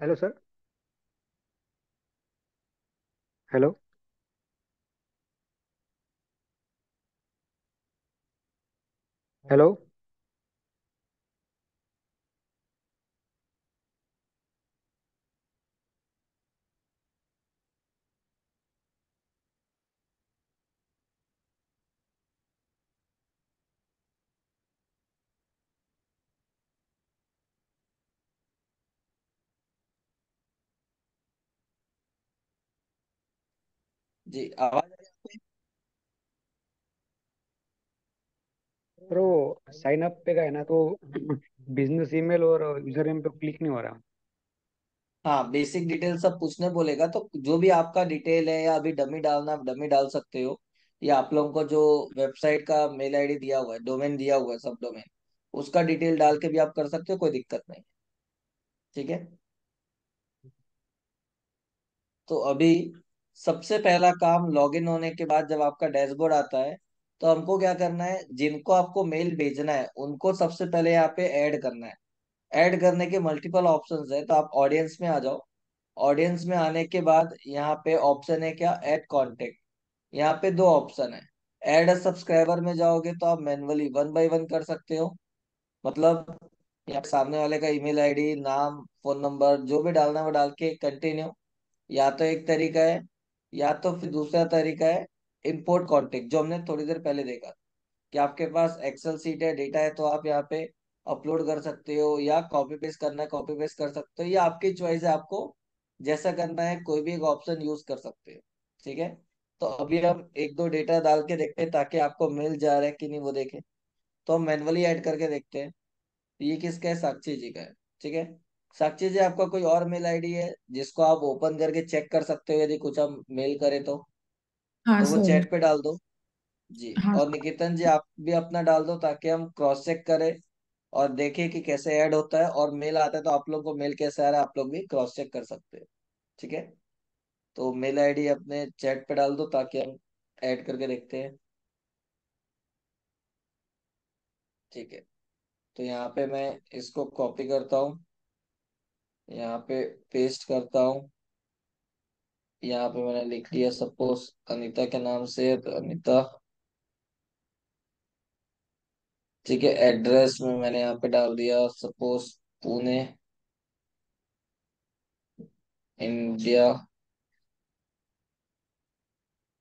Hello sir. हेलो। हेलो। जी, आवाज आ रही है आपको? सर वो साइन अप पे का है ना, तो बिजनेस ईमेल और यूजर नेम पे क्लिक नहीं हो रहा। हाँ, बेसिक डिटेल सब पूछने बोलेगा, तो जो भी आपका डिटेल है या अभी डमी डालना आप डमी डाल सकते हो, या आप लोगों को जो वेबसाइट का मेल आईडी दिया हुआ है, डोमेन दिया हुआ है, सब डोमेन, उसका डिटेल डाल के भी आप कर सकते हो, कोई दिक्कत नहीं। ठीक है। तो अभी सबसे पहला काम, लॉगिन होने के बाद जब आपका डैशबोर्ड आता है, तो हमको क्या करना है, जिनको आपको मेल भेजना है उनको सबसे पहले यहाँ पे ऐड करना है। ऐड करने के मल्टीपल ऑप्शंस है, तो आप ऑडियंस में आ जाओ। ऑडियंस में आने के बाद यहाँ पे ऑप्शन है क्या, ऐड कांटेक्ट। यहाँ पे दो ऑप्शन है। ऐड अ सब्सक्राइबर में जाओगे तो आप मैन्युअली वन बाय वन कर सकते हो, मतलब यहाँ पे सामने वाले का ईमेल आईडी, नाम, फोन नंबर जो भी डालना है वो डाल के कंटिन्यू। या तो एक तरीका है, या तो फिर दूसरा तरीका है इंपोर्ट कॉन्टेक्ट, जो हमने थोड़ी देर पहले देखा, कि आपके पास एक्सेल सीट है, डेटा है, तो आप यहाँ पे अपलोड कर सकते हो, या कॉपी पेस्ट करना है कॉपी पेस्ट कर सकते हो, या आपकी चॉइस है, आपको जैसा करना है कोई भी एक ऑप्शन यूज कर सकते हो। ठीक है। तो अभी हम एक दो डेटा डाल के देखते हैं, ताकि आपको मिल जा रहा है कि नहीं वो देखें। तो हम मैनुअली ऐड करके देखते हैं। ये किसका है, साक्षी जी का है। ठीक है। साक्षी जी, आपका कोई और मेल आईडी है जिसको आप ओपन करके चेक कर सकते हो, यदि कुछ हम मेल करें हाँ तो वो सर। चैट पे डाल दो। जी। हाँ और निकेतन जी, आप भी अपना डाल दो, ताकि हम क्रॉस चेक करें और देखें कि कैसे ऐड होता है, और मेल आता है तो आप लोग को मेल कैसे आ रहा है, आप लोग भी क्रॉस चेक कर सकते हैं। ठीक है। तो मेल आईडी अपने चैट पे डाल दो, ताकि हम ऐड करके देखते हैं। ठीक है। तो यहाँ पे मैं इसको कॉपी करता हूँ, यहाँ पे पेस्ट करता हूँ। यहाँ पे मैंने लिख लिया, सपोज अनीता के नाम से है, तो अनीता। ठीक है। एड्रेस में मैंने यहाँ पे डाल दिया, सपोज पुणे, इंडिया।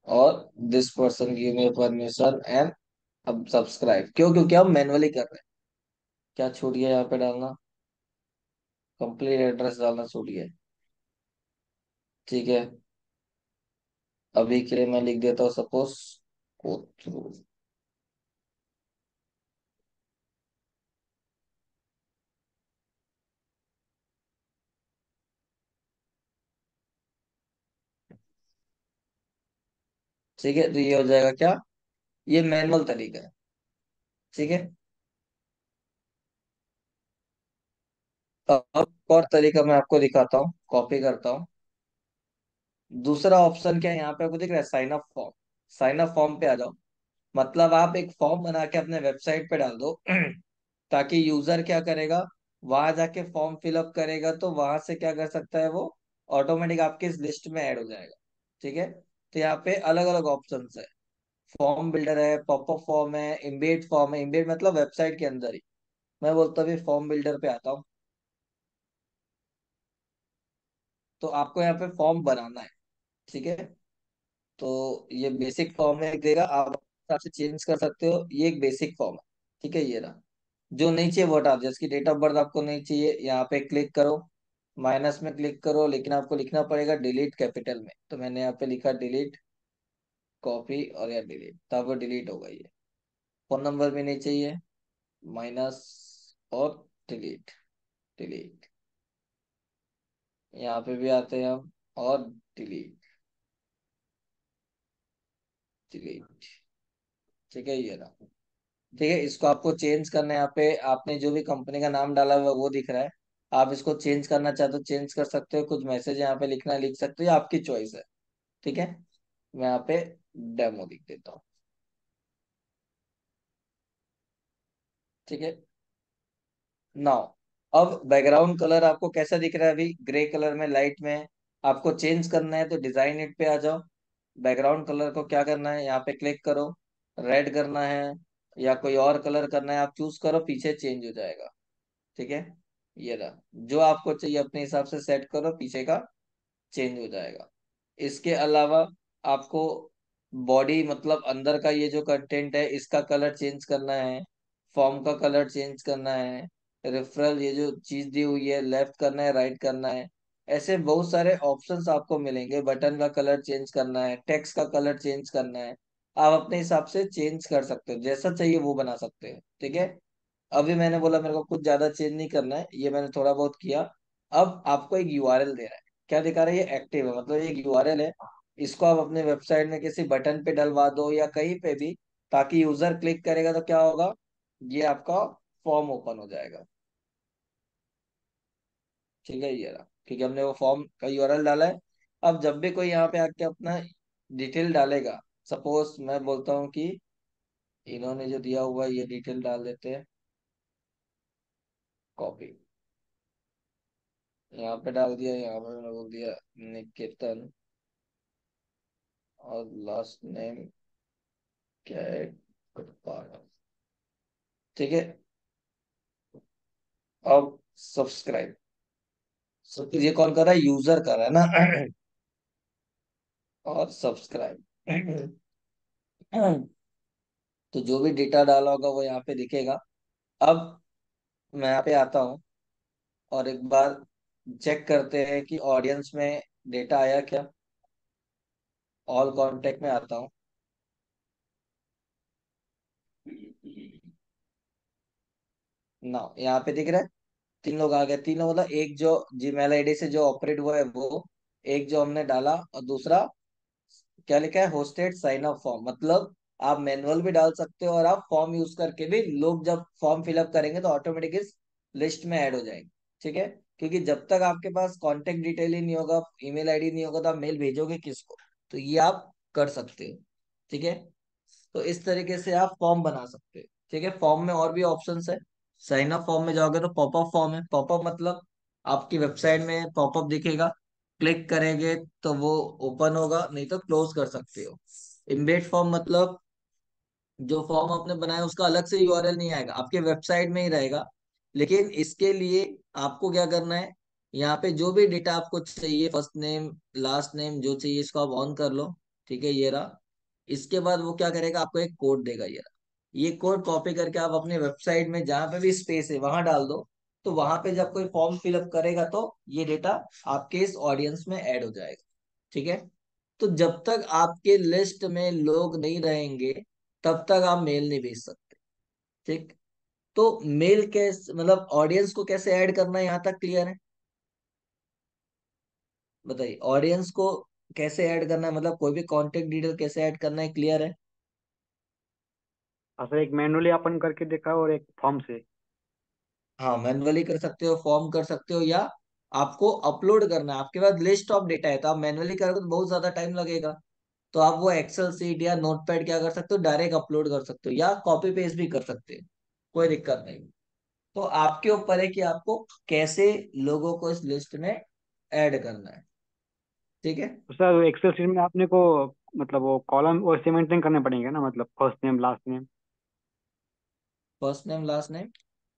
और this person give me permission and अब सब्सक्राइब, क्यों, क्योंकि हम मैनुअली कर रहे हैं। क्या छूट गया यहाँ पे डालना, कंप्लीट एड्रेस डालना छूट गया। ठीक है। अभी के लिए मैं लिख देता हूँ, सपोज कोथरूड। ठीक है। तो ये हो जाएगा क्या, ये मैनुअल तरीका है। ठीक है। अब और तरीका मैं आपको दिखाता हूँ, कॉपी करता हूँ। दूसरा ऑप्शन क्या है, यहाँ पे आपको दिख रहा है, sign up form. Sign up form पे आ जाओ। मतलब आप एक फॉर्म बना के अपने वेबसाइट पे डाल दो, ताकि यूजर क्या करेगा, वहां जाके फॉर्म फिलअप करेगा, तो वहां से क्या कर सकता है, वो ऑटोमेटिक आपके इस लिस्ट में ऐड हो जाएगा। ठीक है। तो यहाँ पे अलग अलग ऑप्शन है। फॉर्म बिल्डर है, पॉपअप फॉर्म है, इम्बेड फॉर्म है। इम्बेड मतलब वेबसाइट के अंदर ही। मैं बोलता हूँ फॉर्म बिल्डर पे आता हूँ। तो आपको यहाँ पे फॉर्म बनाना है। ठीक है। तो ये बेसिक फॉर्म है, एक देगा, आप अपने हिसाब से चेंज कर सकते हो, ये एक बेसिक फॉर्म है। ठीक है, ये रहा। जो नहीं चाहिए वो हटा दो, जैसे डेट ऑफ बर्थ आपको नहीं चाहिए, यहाँ पे क्लिक करो, माइनस में क्लिक करो, लेकिन आपको लिखना पड़ेगा डिलीट कैपिटल में, तो मैंने यहाँ पे लिखा डिलीट, कॉपी और या डिलीट, तब वो डिलीट होगा ये। फोन नंबर भी नहीं चाहिए, माइनस और डिलीट, डिलीट। यहाँ पे भी आते हैं हम, और डिलीट, डिलीट। ठीक है, ये रहा। ठीक है, इसको आपको चेंज करना है। यहाँ पे आपने जो भी कंपनी का नाम डाला हुआ है वो दिख रहा है। आप इसको चेंज करना चाहते हो चेंज कर सकते हो, कुछ मैसेज यहाँ पे लिखना है लिख सकते हो, ये आपकी चॉइस है। ठीक है। मैं यहाँ पे डेमो लिख देता हूँ। ठीक है। नाउ अब बैकग्राउंड कलर आपको कैसा दिख रहा है? अभी ग्रे कलर में, लाइट में है। आपको चेंज करना है तो डिजाइन इट पे आ जाओ। बैकग्राउंड कलर को क्या करना है, यहाँ पे क्लिक करो। रेड करना है या कोई और कलर करना है, आप चूज करो, पीछे चेंज हो जाएगा। ठीक है, ये रहा। जो आपको चाहिए अपने हिसाब से सेट करो, पीछे का चेंज हो जाएगा। इसके अलावा आपको बॉडी मतलब अंदर का ये जो कंटेंट है इसका कलर चेंज करना है। फॉर्म का कलर चेंज करना है। रेफरल ये जो चीज दी हुई है, लेफ्ट करना है राइट करना है। ऐसे बहुत सारे ऑप्शंस आपको मिलेंगे। बटन का कलर चेंज करना है, टेक्स्ट का कलर चेंज करना है। आप अपने हिसाब से चेंज कर सकते हो, जैसा चाहिए वो बना सकते हो। ठीक है, अभी मैंने बोला मेरे को कुछ ज्यादा चेंज नहीं करना है, ये मैंने थोड़ा बहुत किया। अब आपको एक यूआरएल दे रहा है। क्या दिखा रहा है? ये एक्टिव है, मतलब ये एक यूआरएल है। इसको आप अपने वेबसाइट में किसी बटन पे डलवा दो या कहीं पे भी, ताकि यूजर क्लिक करेगा तो क्या होगा, ये आपका फॉर्म ओपन हो जाएगा। ठीक है, ये रहा। ठीक है, हमने वो फॉर्म का यूआरएल डाला है। अब जब भी कोई यहाँ पे आके अपना डिटेल डालेगा, सपोज मैं बोलता हूँ कि इन्होंने जो दिया हुआ है ये डिटेल डाल देते हैं, कॉपी। यहाँ पे डाल दिया, यहाँ पे मैंने बोल दिया निकेतन, और लास्ट नेम क्या है, कटपाड़ा। ठीक है, अब सब्सक्राइब। ये कौन कर रहा है? यूजर कर रहा है ना। और सब्सक्राइब। तो जो भी डेटा डाला होगा वो यहाँ पे दिखेगा। अब मैं यहाँ पे आता हूँ और एक बार चेक करते हैं कि ऑडियंस में डेटा आया क्या। ऑल कांटेक्ट में आता हूँ। ना, यहाँ पे दिख रहा है तीन लोग आ गए। तीन लोग मतलब एक जो जीमेल आईडी से जो ऑपरेट हुआ है वो, एक जो हमने डाला, और दूसरा क्या लिखा है, होस्टेड साइन अप फॉर्म। मतलब आप मैनुअल भी डाल सकते हो और आप फॉर्म यूज करके भी, लोग जब फॉर्म फिलअप करेंगे तो ऑटोमेटिक इस लिस्ट में ऐड हो जाएंगे। ठीक है, क्योंकि जब तक आपके पास कांटेक्ट डिटेल ही नहीं होगा, ईमेल आईडी नहीं होगा, तो आप मेल भेजोगे किसको? तो ये आप कर सकते हो। ठीक है, तो इस तरीके से आप फॉर्म बना सकते हो। ठीक है, फॉर्म में और भी ऑप्शंस है। साइन अप फॉर्म में जाओगे तो पॉपअप फॉर्म है। पॉपअप मतलब आपकी वेबसाइट में पॉपअप दिखेगा, क्लिक करेंगे तो वो ओपन होगा, नहीं तो क्लोज कर सकते हो। इम्बेड फॉर्म मतलब जो फॉर्म आपने बनाया उसका अलग से यूआरएल नहीं आएगा, आपके वेबसाइट में ही रहेगा। लेकिन इसके लिए आपको क्या करना है, यहाँ पे जो भी डेटा आपको चाहिए, फर्स्ट नेम लास्ट नेम जो चाहिए, इसको आप ऑन कर लो। ठीक है, ये रहा। इसके बाद वो क्या करेगा, आपको एक कोड देगा, ये रहा। ये कोड कॉपी करके आप अपने वेबसाइट में जहां पे भी स्पेस है वहां डाल दो। तो वहां पे जब कोई फॉर्म फिलअप करेगा तो ये डेटा आपके इस ऑडियंस में ऐड हो जाएगा। ठीक है, तो जब तक आपके लिस्ट में लोग नहीं रहेंगे तब तक आप मेल नहीं भेज सकते। ठीक, तो मेल कैसे, मतलब ऑडियंस को कैसे ऐड करना है, यहाँ तक क्लियर है? बताइए, ऑडियंस को कैसे ऐड करना है, मतलब कोई भी कांटेक्ट डिटेल कैसे ऐड करना है, क्लियर है? अच्छा, एक मैनुअली अपन करके देखा और एक फॉर्म से। हाँ, मैनुअली कर सकते हो, फॉर्म कर सकते हो, या आपको अपलोड करना है। आपके पास लिस्ट ऑफ डेटा है तो आप मैनुअली करोगे तो बहुत ज्यादा टाइम लगेगा। तो आप वो एक्सेल सीट या नोटपैड क्या कर सकते हो, डायरेक्ट अपलोड कर सकते हो, या कॉपी पेस्ट भी कर सकते हो, कोई दिक्कत नहीं। तो आपके ऊपर है कि आपको कैसे लोगों को इस लिस्ट में ऐड करना है। ठीक है, तो सर एक्सेल शीट में आपने को मतलब वो कॉलम और से मेंटेन करने पड़ेंगे ना, मतलब first name last name. First name last name,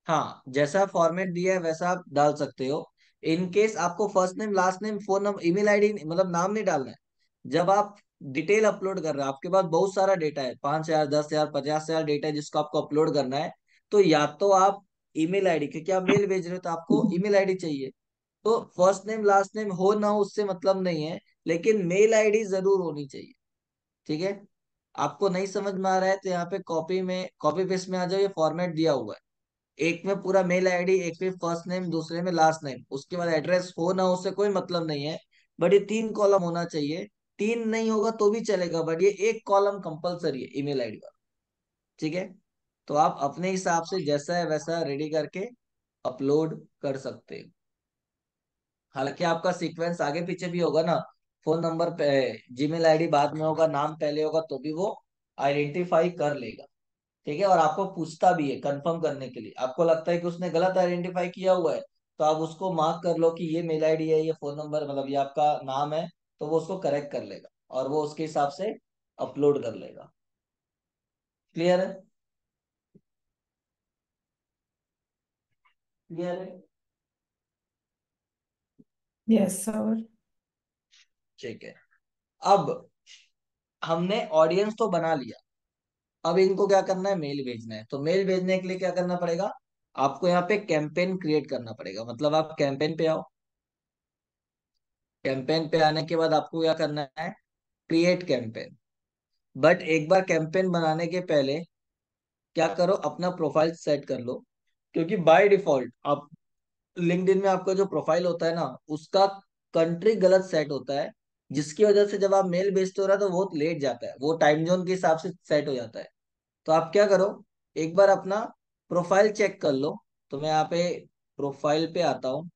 हाँ जैसा फॉर्मेट दिया है वैसा आप डाल सकते हो। इन केस आपको first name last name phone number email ID मतलब नाम नहीं डालना है। जब आप डिटेल अपलोड कर रहे हो, आपके पास बहुत सारा डेटा है, 5,000 10,000 50,000 डेटा है जिसको आपको अपलोड करना है। तो या तो आप ईमेल आईडी, क्योंकि आप मेल भेज रहे हो तो आपको ईमेल आईडी चाहिए। तो फर्स्ट नेम लास्ट नेम हो ना हो उससे मतलब नहीं है, लेकिन मेल आईडी जरूर होनी चाहिए। ठीक है, आपको नहीं समझ में आ रहा है तो यहाँ पे कॉपी पेस्ट में आ जाओ, ये फॉर्मेट दिया हुआ है। एक में पूरा मेल आईडी, एक में फर्स्ट नेम, दूसरे में लास्ट नेम, उसके बाद एड्रेस हो ना हो उससे कोई मतलब नहीं है। बट ये 3 कॉलम होना चाहिए। 3 नहीं होगा तो भी चलेगा, बट ये एक कॉलम कंपलसरी है ईमेल आईडी का। ठीक है, तो आप अपने हिसाब से जैसा है वैसा रेडी करके अपलोड कर सकते हो। हालांकि आपका सीक्वेंस आगे पीछे भी होगा ना, फोन नंबर पे, जीमेल आईडी बाद में होगा, नाम पहले होगा, तो भी वो आइडेंटिफाई कर लेगा। ठीक है, और आपको पूछता भी है कंफर्म करने के लिए, आपको लगता है कि उसने गलत आइडेंटिफाई किया हुआ है तो आप उसको मार्क कर लो कि ये मेल आईडी है, ये फोन नंबर, मतलब ये आपका नाम है। तो वो उसको करेक्ट कर लेगा और वो उसके हिसाब से अपलोड कर लेगा। क्लियर है? क्लियर है? Yes sir. ठीक है। अब हमने ऑडियंस तो बना लिया। अब इनको क्या करना है, मेल भेजना है। तो मेल भेजने के लिए क्या करना पड़ेगा, आपको यहाँ पे कैंपेन क्रिएट करना पड़ेगा। मतलब आप कैंपेन पे आओ। कैंपेन पे आने के बाद आपको क्या करना है, क्रिएट कैंपेन। बट एक बार कैंपेन बनाने के पहले क्या करो, अपना प्रोफाइल सेट कर लो। क्योंकि बाय डिफॉल्ट आप लिंक्डइन में आपका जो प्रोफाइल होता है ना, उसका कंट्री गलत सेट होता है। जिसकी वजह से जब आप मेल भेजते हो ना तो बहुत लेट जाता है, वो टाइम जोन के हिसाब से सेट हो जाता है। तो आप क्या करो, एक बार अपना प्रोफाइल चेक कर लो। तो मैं यहाँ पे प्रोफाइल पे आता हूँ।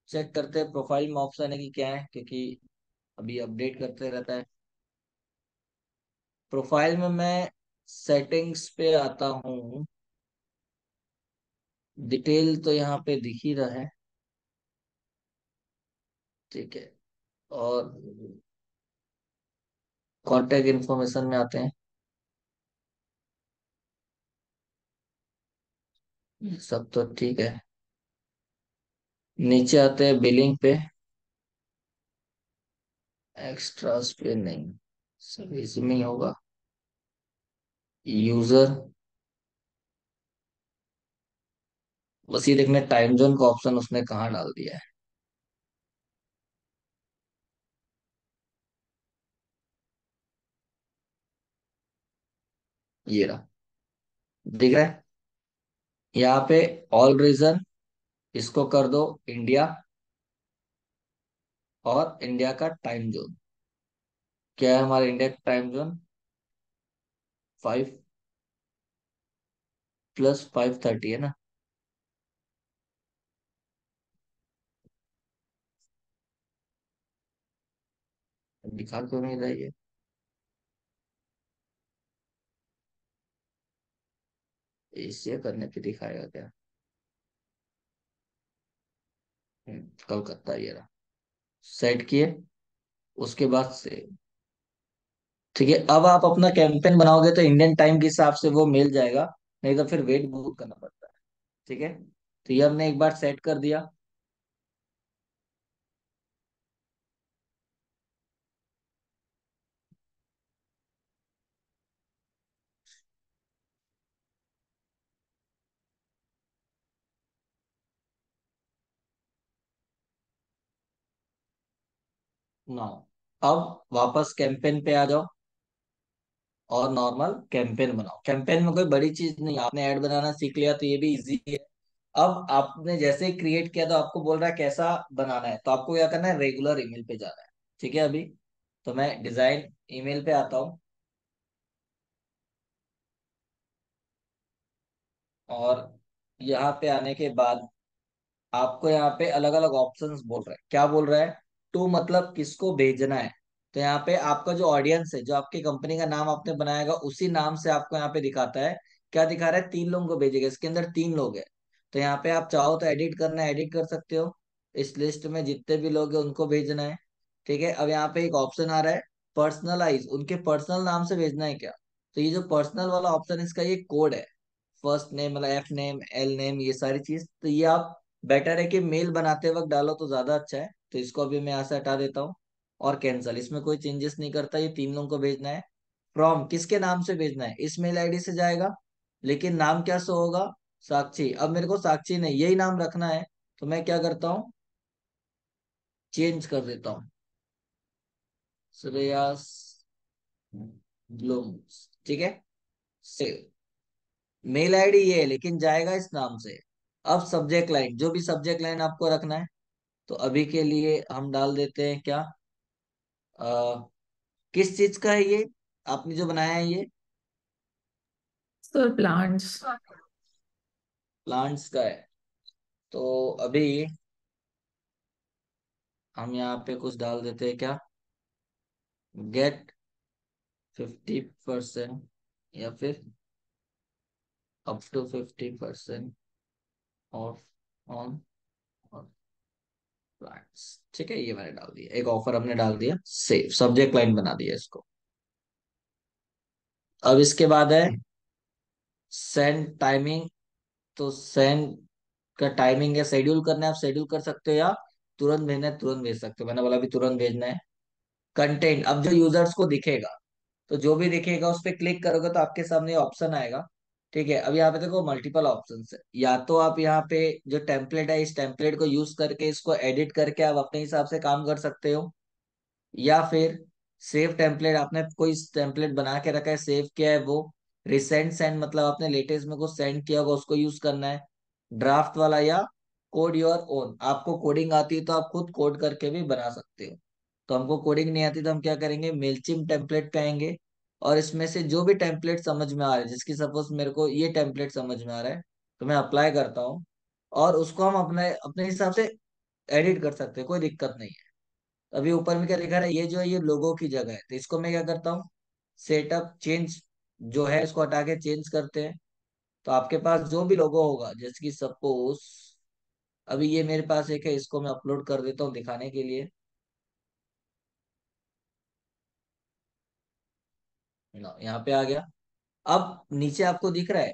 चेक करते हैं प्रोफाइल में ऑप्शन है कि क्या है, क्योंकि अभी अपडेट करते रहता है। प्रोफाइल में मैं सेटिंग्स पे आता हूँ। डिटेल तो यहाँ पे दिख ही रहा है। ठीक है। और कॉन्टेक्ट इन्फॉर्मेशन में आते हैं। ये सब तो ठीक है। नीचे आते हैं बिलिंग पे। एक्स्ट्रास पे नहीं, सब इसमें ही होगा। यूजर, बस ये देखने टाइम जोन का ऑप्शन उसने कहाँ डाल दिया है। ये रहा, दिख रहा है यहाँ पे। ऑल रीजन, इसको कर दो इंडिया। और इंडिया का टाइम जोन क्या है, हमारे इंडिया का टाइम जोन 5 + 5:30 है ना। दिखा क्यों नहीं रहा ये? एशिया करने पे दिखाएगा क्या? कोलकाता, ये रहा। सेट किए, उसके बाद से ठीक है। अब आप अपना कैंपेन बनाओगे तो इंडियन टाइम के हिसाब से वो मिल जाएगा। नहीं तो फिर वेट बहुत करना पड़ता है। ठीक है। तो ये हमने एक बार सेट कर दिया ना। अब वापस कैंपेन पे आ जाओ और नॉर्मल कैंपेन बनाओ। कैंपेन में कोई बड़ी चीज नहीं, आपने ऐड बनाना सीख लिया तो ये भी इजी है। अब आपने जैसे ही क्रिएट किया तो आपको बोल रहा है कैसा बनाना है, तो आपको क्या करना है, रेगुलर ईमेल पे जाना है। ठीक है। अभी तो मैं डिजाइन ईमेल पे आता हूँ। और यहाँ पे आने के बाद आपको यहाँ पे अलग अलग ऑप्शंस बोल रहा है। क्या बोल रहा है, टू मतलब किसको भेजना है। तो यहाँ पे आपका जो ऑडियंस है, जो आपकी कंपनी का नाम आपने बनाएगा उसी नाम से आपको यहाँ पे दिखाता है। क्या दिखा रहा है, 3 लोगों को भेजेगा, इसके अंदर 3 लोग हैं। तो यहाँ पे आप चाहो तो एडिट करना है, एडिट कर सकते हो। इस लिस्ट में जितने भी लोग हैं उनको भेजना है। ठीक है। अब यहाँ पे एक ऑप्शन आ रहा है, पर्सनलाइज, उनके पर्सनल नाम से भेजना है क्या। तो ये जो पर्सनल वाला ऑप्शन है, इसका ये कोड है। फर्स्ट नेम मतलब एफ नेम, एल नेम, ये सारी चीज। तो ये आप बेटर है कि मेल बनाते वक्त डालो तो ज्यादा अच्छा है। तो इसको अभी मैं यहाँ से हटा देता हूँ। और कैंसल, इसमें कोई चेंजेस नहीं करता, ये 3 लोगों को भेजना है। फ्रॉम किसके नाम से भेजना है, इस मेल आईडी से जाएगा। लेकिन नाम क्या शो होगा, साक्षी। अब मेरे को साक्षी नहीं, यही नाम रखना है। तो मैं क्या करता हूँ, चेंज कर देता हूँ, श्रेयस ब्लूम। ठीक है। सेव। मेल आईडी ये है लेकिन जाएगा इस नाम से। अब सब्जेक्ट लाइन, जो भी सब्जेक्ट लाइन आपको रखना है। तो अभी के लिए हम डाल देते हैं क्या, किस चीज का है ये, आपने जो बनाया है ये सर प्लांट्स। प्लांट्स का है। तो अभी हम यहाँ पे कुछ डाल देते हैं क्या, गेट 50% या फिर अप टू 50% ऑफ ऑन और प्लान्स। ठीक है, ये मैंने डाल दिया, एक ऑफर हमने डाल दिया, सेव सब्जेक्ट लाइन बना दिया इसको। अब इसके बाद है सेंड टाइमिंग। तो सेंड का टाइमिंग है, शेड्यूल करना है आप शेड्यूल कर सकते हो, या तुरंत भेजना है तुरंत भेज सकते हो। मैंने बोला अभी तुरंत भेजना है। कंटेंट, अब जो यूजर्स को दिखेगा, तो जो भी दिखेगा उस पर क्लिक करोगे तो आपके सामने ऑप्शन आएगा। ठीक है, अब यहाँ पे देखो मल्टीपल ऑप्शंस है। या तो आप यहाँ पे जो टेम्पलेट है, इस टेम्पलेट को यूज करके इसको एडिट करके आप अपने हिसाब से काम कर सकते हो। या फिर सेव टेम्पलेट, आपने कोई टेम्पलेट बना के रखा है, सेव किया है वो, रिसेंट सेंड मतलब आपने लेटेस्ट में कुछ सेंड किया होगा उसको यूज करना है। ड्राफ्ट वाला, या कोड योर ओन, आपको कोडिंग आती है तो आप खुद कोड करके भी बना सकते हो। तो हमको कोडिंग नहीं आती तो हम क्या करेंगे, मेलचिम टेम्पलेट पे आएंगे, और इसमें से जो भी टेम्पलेट समझ में आ रहा है, जिसकी सपोज मेरे को ये टेम्पलेट समझ में आ रहा है, तो मैं अप्लाई करता हूँ, और उसको हम अपने अपने हिसाब से एडिट कर सकते हैं, कोई दिक्कत नहीं है। अभी ऊपर में क्या लिखा है, ये जो है ये लोगो की जगह है, तो इसको मैं क्या करता हूँ, सेटअप चेंज जो है इसको हटा के चेंज करते हैं। तो आपके पास जो भी लोगो होगा, जैसे कि सपोज अभी ये मेरे पास एक है, इसको मैं अपलोड कर देता हूँ दिखाने के लिए। लो, यहाँ पे आ गया। अब नीचे आपको दिख रहा है,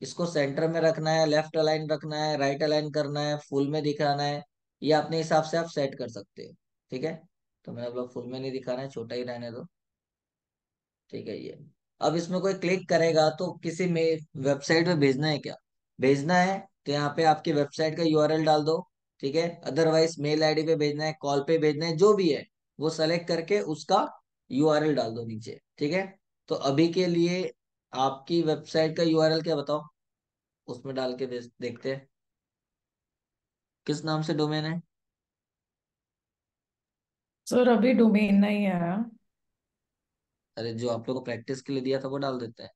इसको सेंटर में रखना है, लेफ्ट अलाइन रखना है, राइट अलाइन करना है, फुल में दिखाना है, ये अपने हिसाब से आप सेट कर सकते हो। ठीक है, तो मैंने बोला फुल में नहीं दिखाना है, छोटा ही रहने दो। ठीक है ये। अब इसमें कोई क्लिक करेगा तो किसी में वेबसाइट पे भेजना है क्या, भेजना है, तो यहाँ पे आपकी वेबसाइट का यूआरएल डाल दो। ठीक है, अदरवाइज मेल आईडी पे भेजना है, कॉल पे भेजना है, जो भी है वो सेलेक्ट करके उसका यूआरएल डाल दो नीचे। ठीक है, तो अभी के लिए आपकी वेबसाइट का यूआरएल क्या बताओ, उसमें डाल के देखते हैं किस नाम से डोमेन है। सर अभी डोमेन नहीं आया। अरे जो आप लोग को प्रैक्टिस के लिए दिया था वो डाल देते हैं।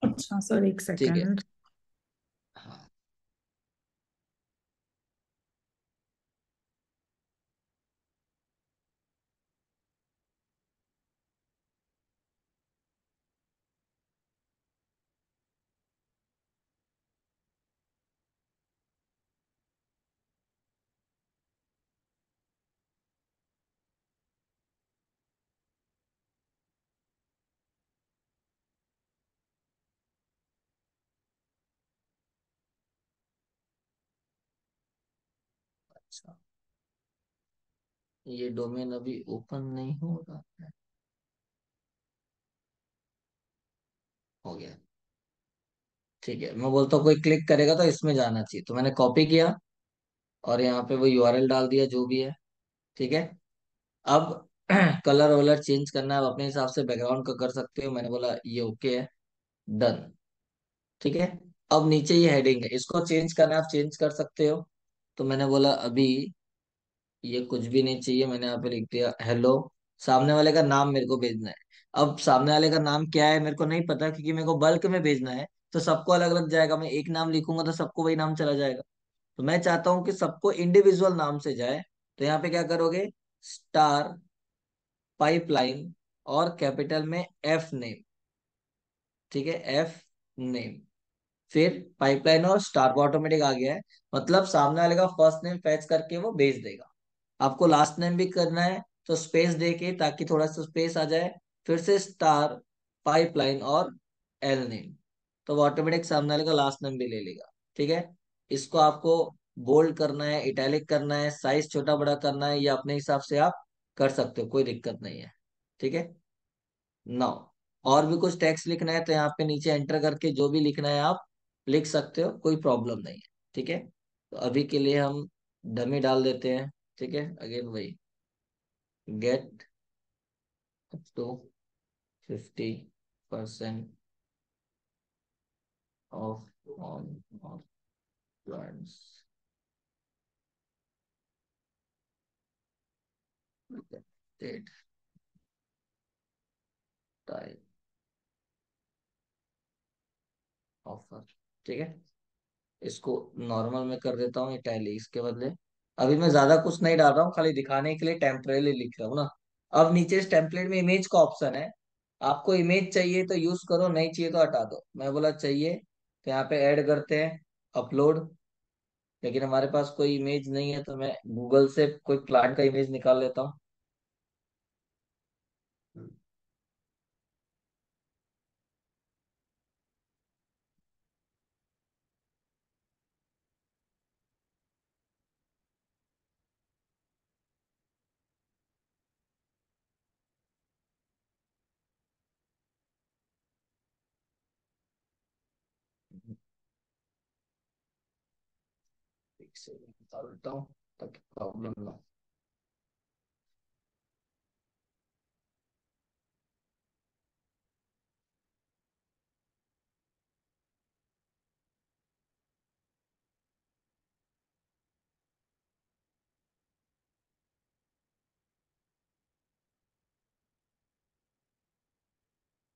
अच्छा सर, एक ठीक है, सेकेंड। हाँ। अच्छा, ये डोमेन अभी ओपन नहीं हो रहा है। हो गया। ठीक है, मैं बोलता हूँ कोई क्लिक करेगा तो इसमें जाना चाहिए, तो मैंने कॉपी किया और यहाँ पे वो यूआरएल डाल दिया जो भी है। ठीक है, अब कलर वलर चेंज करना है आप अपने हिसाब से, बैकग्राउंड का कर सकते हो, मैंने बोला ये ओके है, डन। ठीक है, अब नीचे ये हेडिंग है, इसको चेंज करना है आप चेंज कर सकते हो। तो मैंने बोला अभी ये कुछ भी नहीं चाहिए, मैंने यहाँ पे लिख दिया हेलो। सामने वाले का नाम मेरे को भेजना है। अब सामने वाले का नाम क्या है मेरे को नहीं पता, क्योंकि मेरे को बल्क में भेजना है, तो सबको अलग अलग जाएगा, मैं एक नाम लिखूंगा तो सबको वही नाम चला जाएगा। तो मैं चाहता हूँ कि सबको इंडिविजुअल नाम से जाए। तो यहाँ पे क्या करोगे, स्टार पाइपलाइन और कैपिटल में एफ नेम। ठीक है, एफ नेम, फिर पाइपलाइन और स्टार ऑटोमेटिक आ गया है, मतलब सामने वाले का फर्स्ट नेम फैच करके वो भेज देगा। आपको लास्ट नेम भी करना है तो स्पेस दे के, ताकि थोड़ा सा स्पेस आ जाए, फिर से स्टार पाइपलाइन और एल नेम, तो वो ऑटोमेटिक सामने वाले का लास्ट नेम भी ले लेगा। ठीक है, इसको आपको बोल्ड करना है, इटैलिक करना है, साइज छोटा बड़ा करना है, या अपने हिसाब से आप कर सकते हो, कोई दिक्कत नहीं है। ठीक है, नाउ और भी कुछ टेक्स्ट लिखना है तो यहाँ पे नीचे एंटर करके जो भी लिखना है आप लिख सकते हो, कोई प्रॉब्लम नहीं है। ठीक है, तो अभी के लिए हम डमी डाल देते हैं। ठीक है, अगेन वही, get up to 50% off on off plans, that type offer. ठीक है, इसको नॉर्मल में कर देता हूँ इटैलिक्स के बदले। अभी मैं ज्यादा कुछ नहीं डाल रहा हूँ, खाली दिखाने के लिए टेम्परेली लिख रहा हूँ ना। अब नीचे इस टेम्पलेट में इमेज का ऑप्शन है, आपको इमेज चाहिए तो यूज करो, नहीं चाहिए तो हटा दो। मैं बोला चाहिए, तो यहाँ पे ऐड करते हैं, अपलोड। लेकिन हमारे पास कोई इमेज नहीं है, तो मैं गूगल से कोई प्लांट का इमेज निकाल लेता हूँ। एक से निकाल लेता हूँ ताकि प्रॉब्लम ना हो।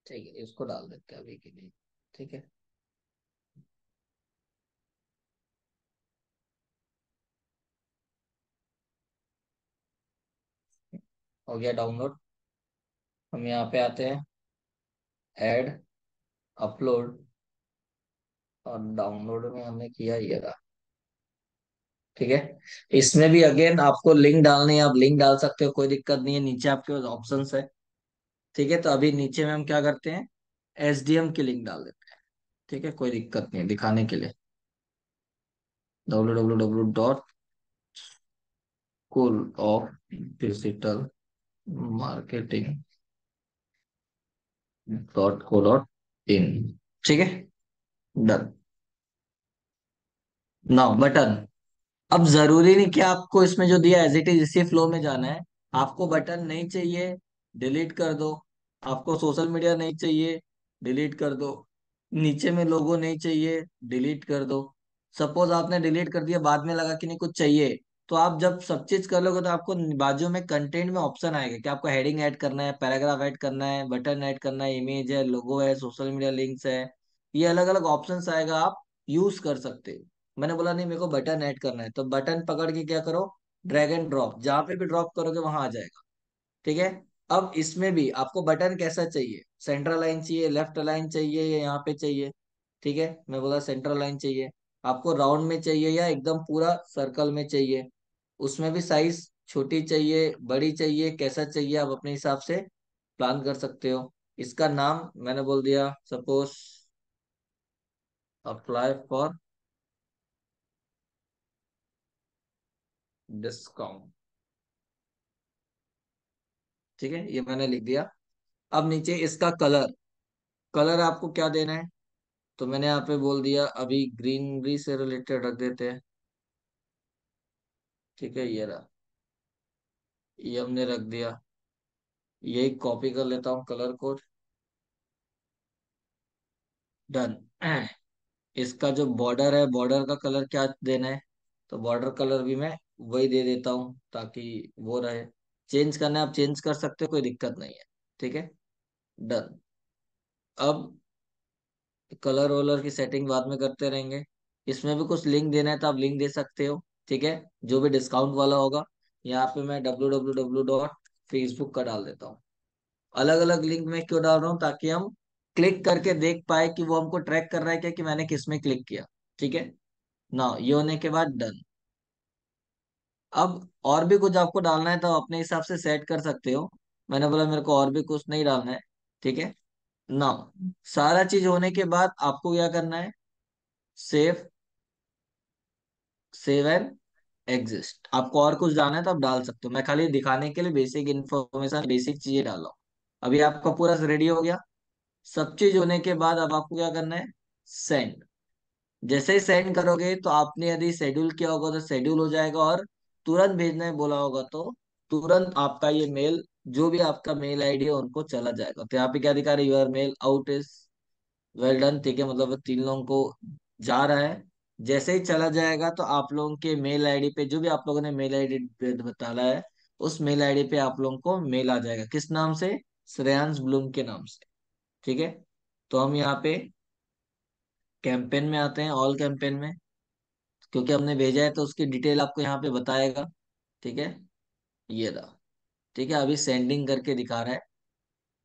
ठीक है, इसको डाल देते हैं अभी के लिए। ठीक है, हो गया डाउनलोड। हम यहाँ पे आते हैं, ऐड, अपलोड, और डाउनलोड में हमने किया ये रहा। ठीक है, इसमें भी अगेन आपको लिंक डालनी है, आप लिंक डाल सकते हो, कोई दिक्कत नहीं है, नीचे आपके पास ऑप्शंस है। ठीक है, तो अभी नीचे में हम क्या करते हैं, एसडीएम की लिंक डाल देते हैं। ठीक है, कोई दिक्कत नहीं है दिखाने के लिए। www.schoolofdigitalmarketing.co.in। ठीक है, डन। Now button. अब जरूरी नहीं कि आपको इसमें जो दिया एज इट इज इसी फ्लो में जाना है। आपको बटन नहीं चाहिए, डिलीट कर दो। आपको सोशल मीडिया नहीं चाहिए, डिलीट कर दो। नीचे में लोगो नहीं चाहिए, डिलीट कर दो। सपोज आपने डिलीट कर दिया, बाद में लगा कि नहीं कुछ चाहिए, तो आप जब सब चीज कर लोगे तो आपको बाजू में कंटेंट में ऑप्शन आएगा कि आपको हेडिंग ऐड करना है, पैराग्राफ ऐड करना है, बटन ऐड करना है, इमेज है, लोगो है, सोशल मीडिया लिंक्स है। ये अलग अलग ऑप्शंस आएगा, आप यूज कर सकते हो। मैंने बोला नहीं मेरे को बटन ऐड करना है, तो बटन पकड़ के क्या करो, ड्रैग एंड ड्रॉप, जहां पे भी ड्रॉप करोगे वहां आ जाएगा। ठीक है, अब इसमें भी आपको बटन कैसा चाहिए, सेंट्रल लाइन चाहिए, लेफ्ट लाइन चाहिए, या यहाँ पे चाहिए। ठीक है, मैं बोला सेंट्रल लाइन चाहिए। आपको राउंड में चाहिए या एकदम पूरा सर्कल में चाहिए, उसमें भी साइज छोटी चाहिए, बड़ी चाहिए, कैसा चाहिए आप अपने हिसाब से प्लान कर सकते हो। इसका नाम मैंने बोल दिया, सपोज अप्लाई फॉर डिस्काउंट। ठीक है, ये मैंने लिख दिया। अब नीचे इसका कलर, कलर आपको क्या देना है, तो मैंने यहाँ पे बोल दिया अभी ग्रीनरी से रिलेटेड रख देते हैं। ठीक है, ये रहा, ये हमने रख दिया। यही कॉपी कर लेता हूँ कलर कोड, डन। इसका जो बॉर्डर है, बॉर्डर का कलर क्या देना है, तो बॉर्डर कलर भी मैं वही दे देता हूँ ताकि वो रहे। चेंज करना है आप चेंज कर सकते हो, कोई दिक्कत नहीं है। ठीक है, डन। अब कलर वलर की सेटिंग बाद में करते रहेंगे। इसमें भी कुछ लिंक देना है तो आप लिंक दे सकते हो। ठीक है, जो भी डिस्काउंट वाला होगा। यहाँ पे मैं www.facebook का डाल देता हूँ। अलग अलग लिंक में क्यों डाल रहा हूँ, ताकि हम क्लिक करके देख पाए कि वो हमको ट्रैक कर रहा है क्या, कि मैंने किस में क्लिक किया। ठीक है, ना ये होने के बाद डन। अब और भी कुछ आपको डालना है तो अपने हिसाब से सेट कर सकते हो। मैंने बोला मेरे को और भी कुछ नहीं डालना है। ठीक है, ना सारा चीज होने के बाद आपको क्या करना है, सेव, सेव एंड एग्जिस्ट। आपको और कुछ डालना है तो आप डाल सकते हो, मैं खाली दिखाने के लिए बेसिक इन्फॉर्मेशन, बेसिक चीजें डाला हूँ। अभी आपका पूरा रेडी हो गया। सब चीज होने के बाद अब आपको क्या करना है, सेंड। जैसे ही सेंड करोगे तो आपने यदि शेड्यूल किया होगा तो शेड्यूल हो जाएगा, और तुरंत भेजने बोला होगा तो तुरंत आपका ये मेल, जो भी आपका मेल आईडी है उनको चला जाएगा। तो यहाँ पे क्या दिखा रहा है, your mail out is well done. ठीक है, मतलब तीन लोगों को जा रहा है। जैसे ही चला जाएगा तो आप लोगों के मेल आईडी पे, जो भी आप लोगों ने मेल आईडी बताना है, उस मेल आईडी पे आप लोगों को मेल आ जाएगा। किस नाम से, श्रेयांश ब्लूम के नाम से। ठीक है, तो हम यहाँ पे कैंपेन में आते हैं, ऑल कैंपेन में, क्योंकि हमने भेजा है तो उसकी डिटेल आपको यहाँ पे बताएगा। ठीक है, ये रहा। ठीक है, अभी सेंडिंग करके दिखा रहा है।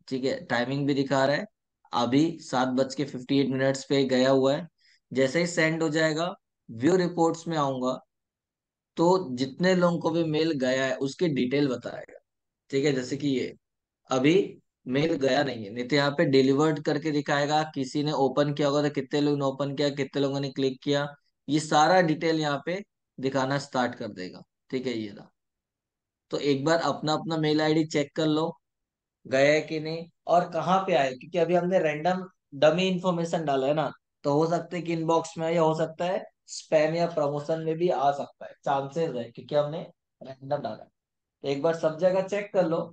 ठीक है, टाइमिंग भी दिखा रहा है, अभी 7:58 पे गया हुआ है। जैसे ही सेंड हो जाएगा व्यू रिपोर्ट्स में आऊंगा तो जितने लोगों को भी मेल गया है उसकी डिटेल बताएगा। ठीक है, जैसे कि ये अभी मेल गया नहीं है, नहीं तो यहाँ पे डिलीवर्ड करके दिखाएगा, किसी ने ओपन किया होगा तो कितने लोगों ने ओपन किया, कितने लोगों ने क्लिक किया, ये सारा डिटेल यहाँ पे दिखाना स्टार्ट कर देगा। ठीक है, ये रहा। तो एक बार अपना अपना मेल आईडी चेक कर लो, गया है कि नहीं और कहाँ पे आए, क्योंकि अभी हमने रैंडम डमी इंफॉर्मेशन डाला है ना, तो हो सकता है कि इनबॉक्स में आए, या हो सकता है स्पैम या प्रमोशन में भी आ सकता है, चांसेस है क्योंकि हमने रैंडम डाला है। तो एक बार सब जगह चेक कर लो,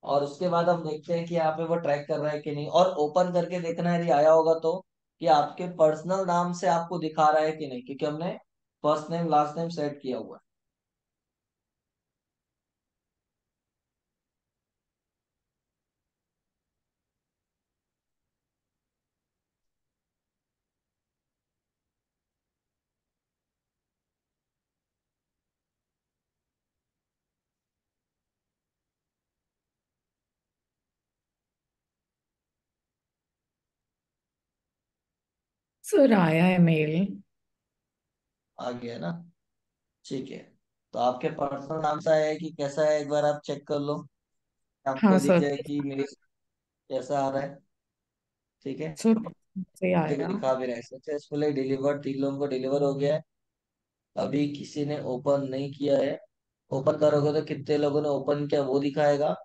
और उसके बाद हम देखते हैं कि यहाँ पे वो ट्रैक कर रहा है कि नहीं, और ओपन करके देखना है यदि आया होगा तो कि आपके पर्सनल नाम से आपको दिखा रहा है कि नहीं, क्योंकि हमने first name last name set किया हुआ है। सर आया है मेल। आ गया ना? ठीक है। तो आपके पर्सनल नाम से आया है कि कैसा है, एक बार आप चेक कर लो, आपको हाँ दिख सर। जाए कि मेरे कैसा आ रहा है। ठीक है, सर से देखो आया। दिखा भी रहा है सक्सेसफुली डिलीवर्ड, 3 लोगों को डिलीवर हो गया है। अभी किसी ने ओपन नहीं किया है, ओपन करोगे तो कितने लोगों ने ओपन किया वो दिखाएगा,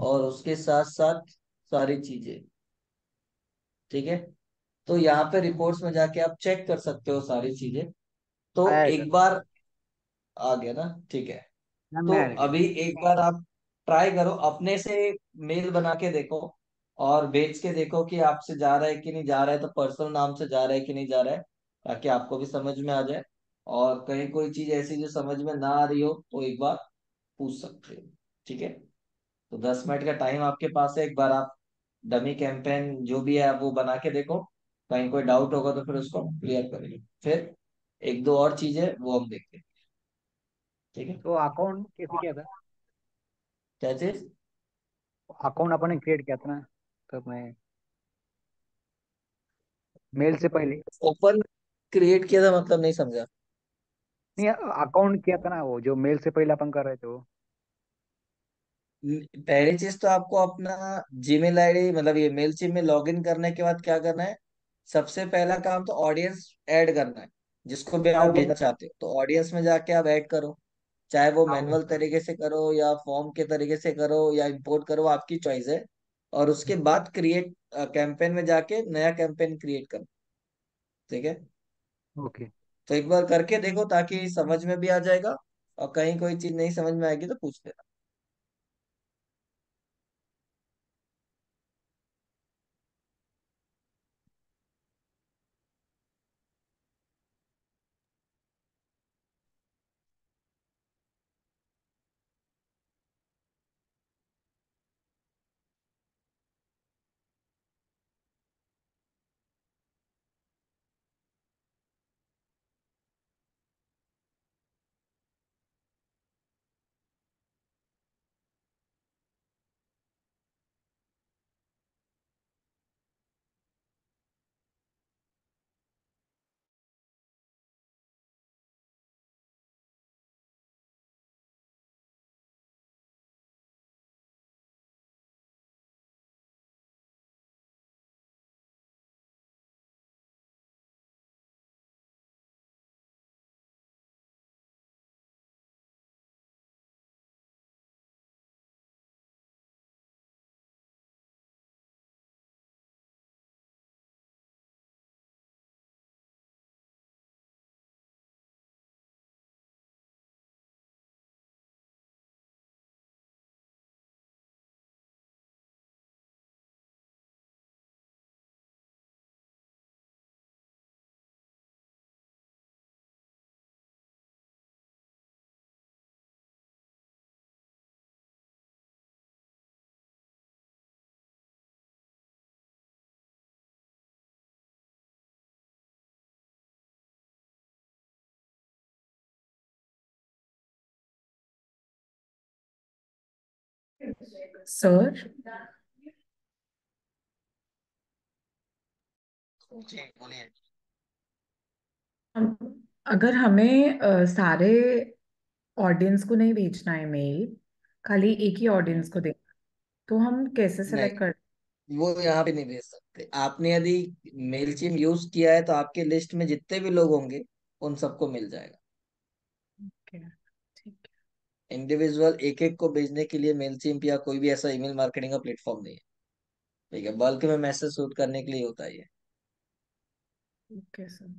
और उसके साथ साथ सारी चीजें। ठीक है, तो यहाँ पे रिपोर्ट्स में जाके आप चेक कर सकते हो सारी चीजें। तो आया है सर। एक बार आ गया ना? ठीक है। मैम तो में आया है। अभी एक बार आप ट्राई करो अपने से, मेल बना के देखो और भेज के देखो कि आपसे जा रहा है कि नहीं जा रहा है, तो पर्सनल नाम से जा रहा है कि नहीं जा रहा है, ताकि आपको भी समझ में आ जाए। और कहीं कोई चीज ऐसी जो समझ में ना आ रही हो तो एक बार पूछ सकते हो। ठीक है, तो 10 मिनट का टाइम आपके पास है, एक बार आप डमी कैंपेन जो भी है आप वो बना के देखो। कहीं कोई डाउट होगा तो फिर उसको क्लियर करेंगे, फिर एक दो और चीजें वो हम देखते हैं। ठीक है, तो अकाउंट कैसे किया था? क्या चीज? अकाउंट अपन ने क्रिएट किया था ना, तो मैं मेल से पहले। ओपन क्रिएट किया था मतलब नहीं समझा। नहीं, अकाउंट किया था ना वो जो मेल से पहले अपन कर रहे थे वो। पहली चीज तो आपको अपना जीमेल आईडी, मतलब ये मेल चिप में लॉग इन करने के बाद क्या करना है, सबसे पहला काम तो ऑडियंस ऐड करना है। जिसको भी हाँ आप वो। भेजना चाहते हो तो ऑडियंस में जाके आप ऐड करो, चाहे वो हाँ वो। मैनुअल तरीके से करो या फॉर्म के तरीके से करो या इंपोर्ट करो, आपकी चॉइस है। और उसके बाद क्रिएट कैंपेन में जाके नया कैंपेन क्रिएट करो। ठीक है, ओके। तो एक बार करके देखो ताकि समझ में भी आ जाएगा, और कहीं कोई चीज नहीं समझ में आएगी तो पूछ लेना। सर जी बोलिए। अगर हमें सारे ऑडियंस को नहीं भेजना है मेल, खाली एक ही ऑडियंस को देना, तो हम कैसे सेलेक्ट कर? नहीं, वो यहाँ पे नहीं भेज सकते। आपने यदि मेलचिम यूज किया है तो आपके लिस्ट में जितने भी लोग होंगे उन सबको मिल जाएगा। ओके, ठीक इंडिविजुअल एक एक को भेजने के लिए मेलचिम्प या कोई भी ऐसा ईमेल मार्केटिंग का प्लेटफॉर्म नहीं है। ठीक है, बल्क में मैसेज शूट करने के लिए होता है ये। है। Okay sir.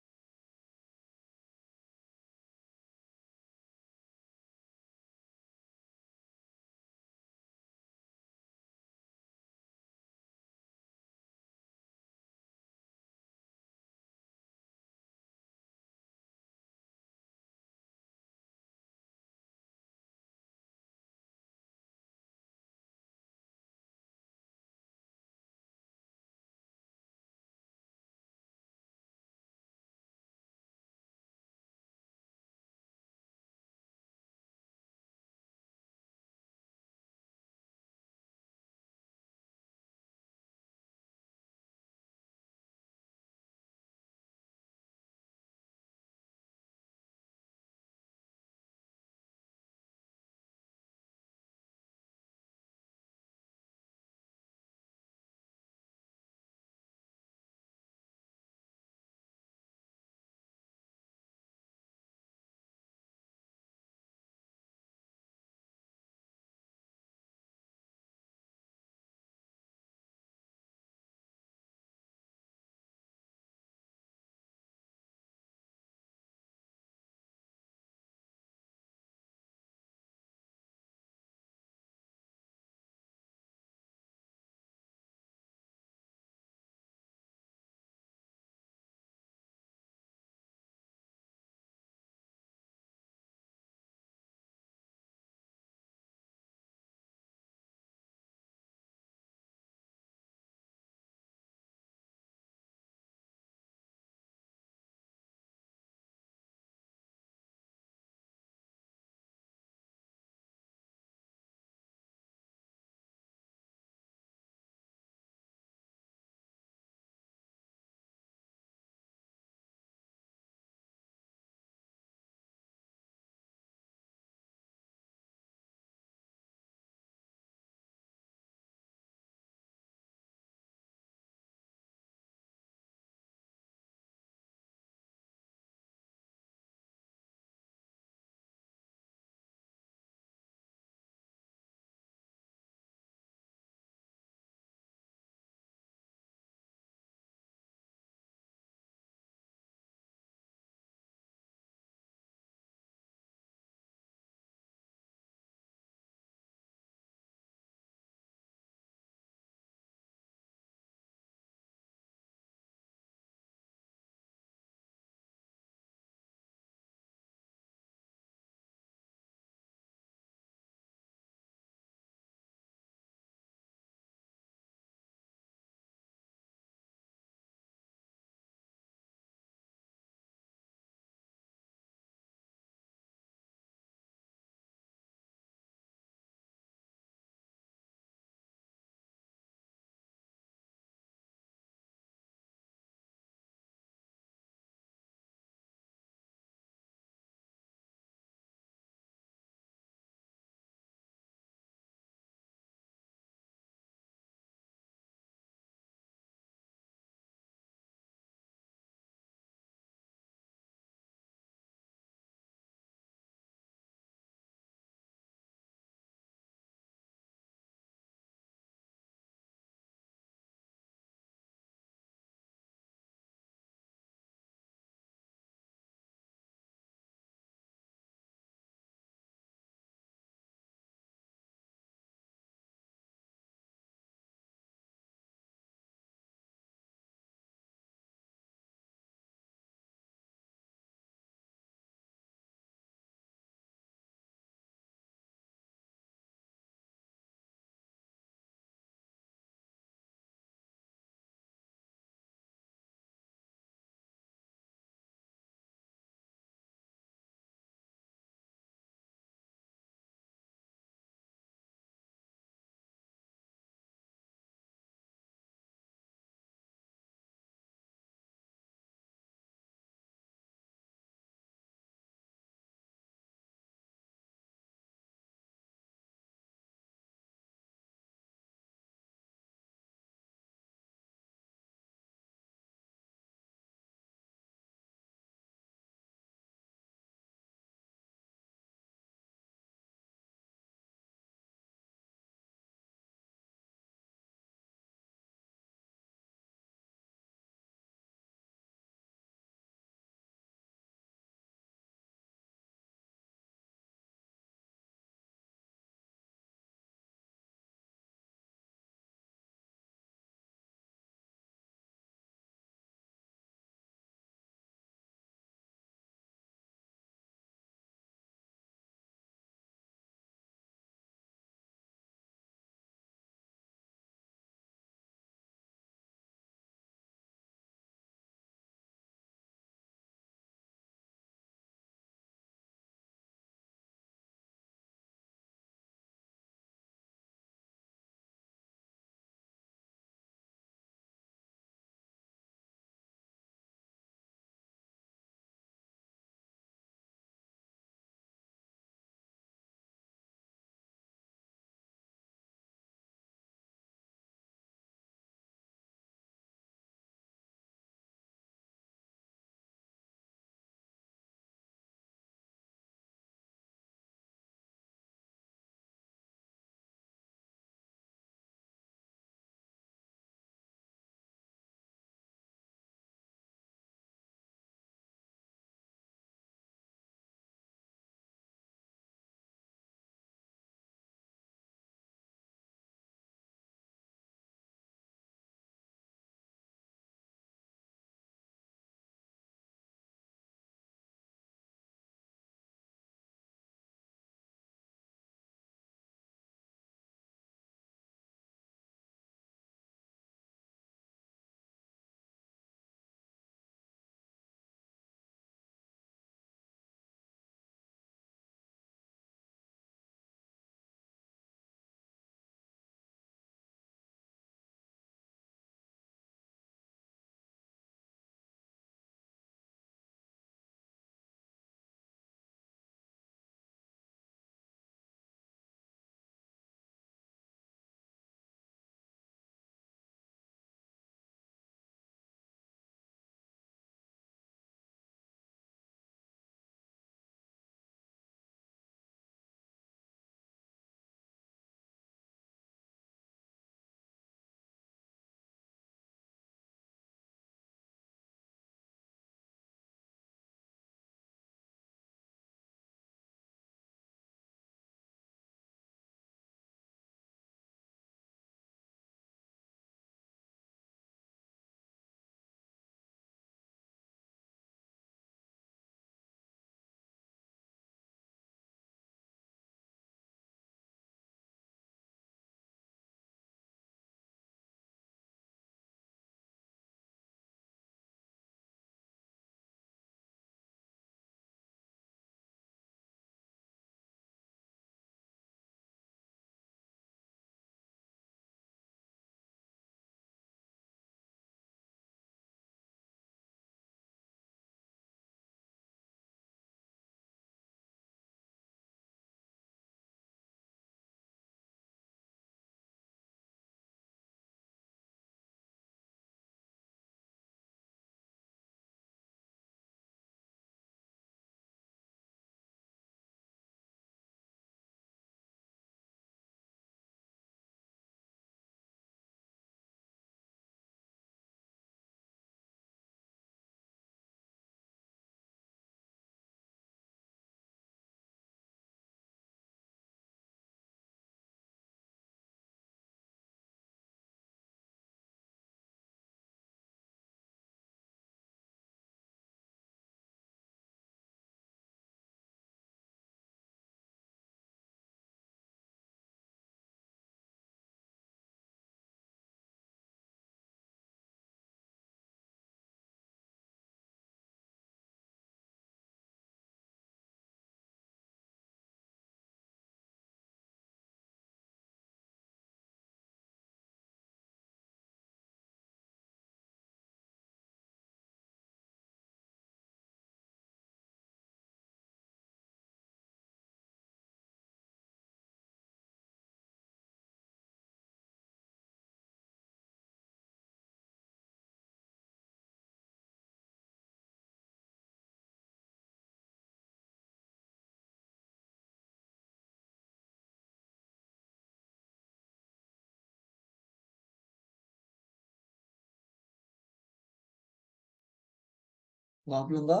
माप लूंगा।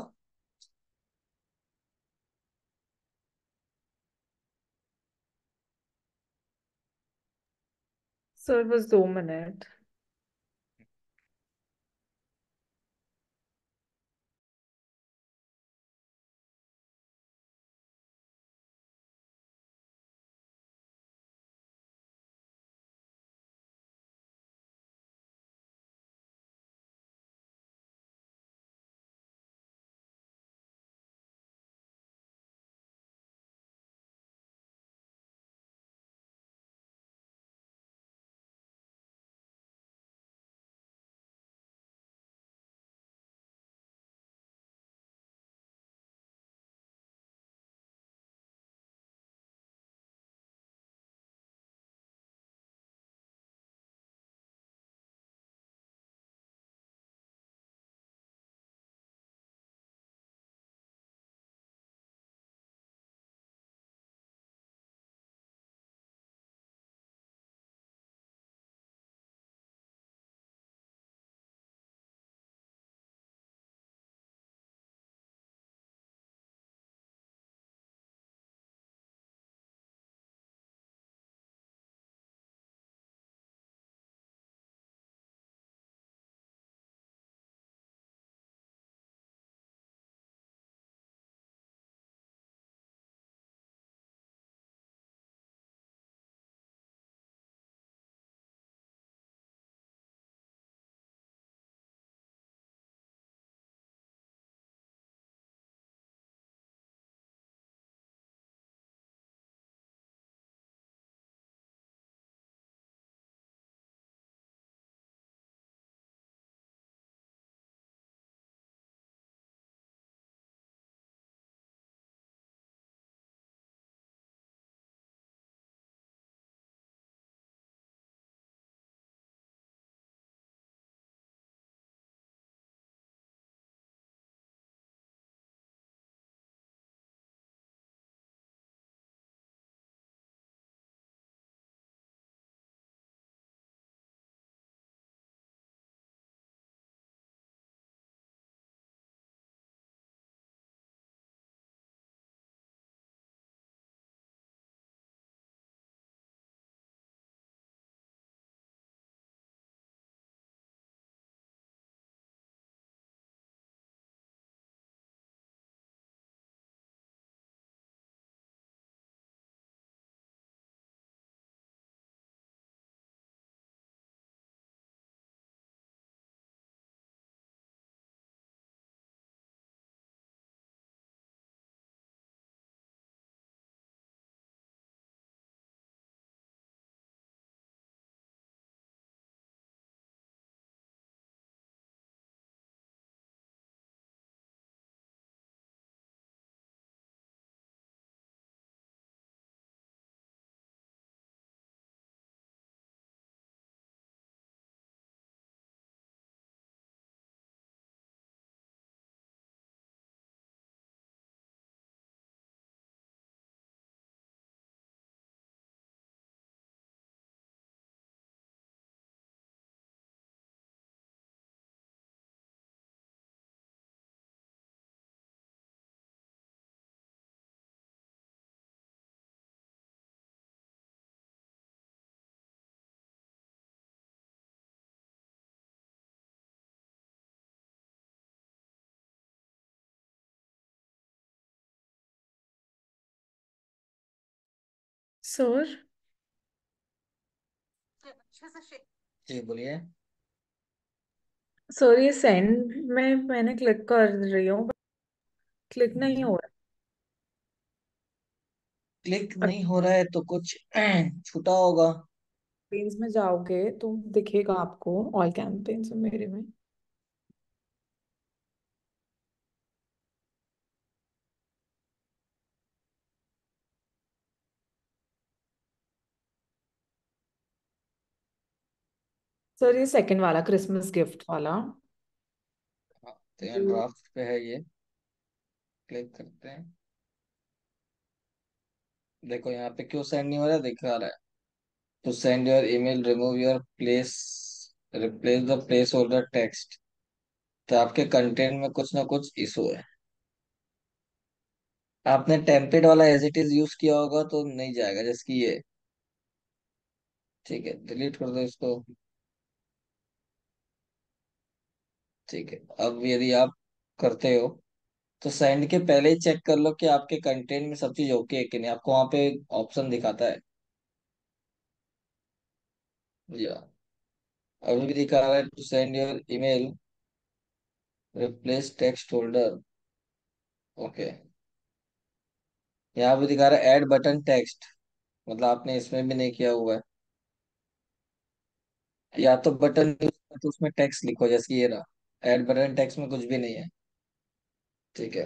सर बस 2 मिनट। सर जी बोलिए। सर ये सेंड में मैंने क्लिक कर रही हूँ, क्लिक नहीं हो रहा। क्लिक नहीं हो रहा है तो कुछ छूटा होगा। कैंपेन्स में जाओगे तो दिखेगा आपको, ऑल कैंपेन्स में मेरे में। सर ये सेकंड वाला क्रिसमस गिफ्ट वाला। हाँ, तो यहाँ ड्राफ्ट पे है ये। क्लिक करते हैं। देखो यहाँ पे क्यों सेंड नहीं हो रहा है, दिखा रहा है। To send your email, remove your place, replace the placeholder text. तो आपके कंटेंट में कुछ ना कुछ इशू है। आपने टेम्पलेट वाला एज इट इज यूज किया होगा तो नहीं जाएगा, जैसे कि ये। ठीक है, डिलीट कर दो इसको। ठीक है, अब यदि आप करते हो तो सेंड के पहले ही चेक कर लो कि आपके कंटेंट में सब चीज ओके है कि नहीं। आपको वहां पे ऑप्शन दिखाता है, या अभी भी दिखा रहा है to send your email, replace text holder. Okay, यहाँ भी दिखा रहा है ऐड बटन टेक्स्ट, मतलब आपने इसमें भी नहीं किया हुआ है। या तो बटन तो उसमें टेक्स्ट लिखो, जैसे कि ये रहा, ऐड बटन टेक्स्ट में कुछ भी नहीं है। ठीक है।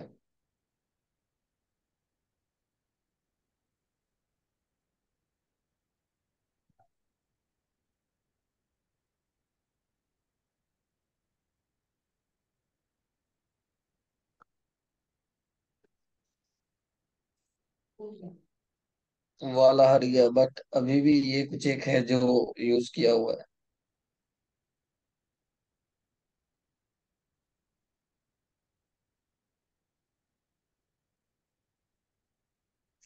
वाला हट गया, बट अभी भी ये कुछ एक है जो यूज किया हुआ है।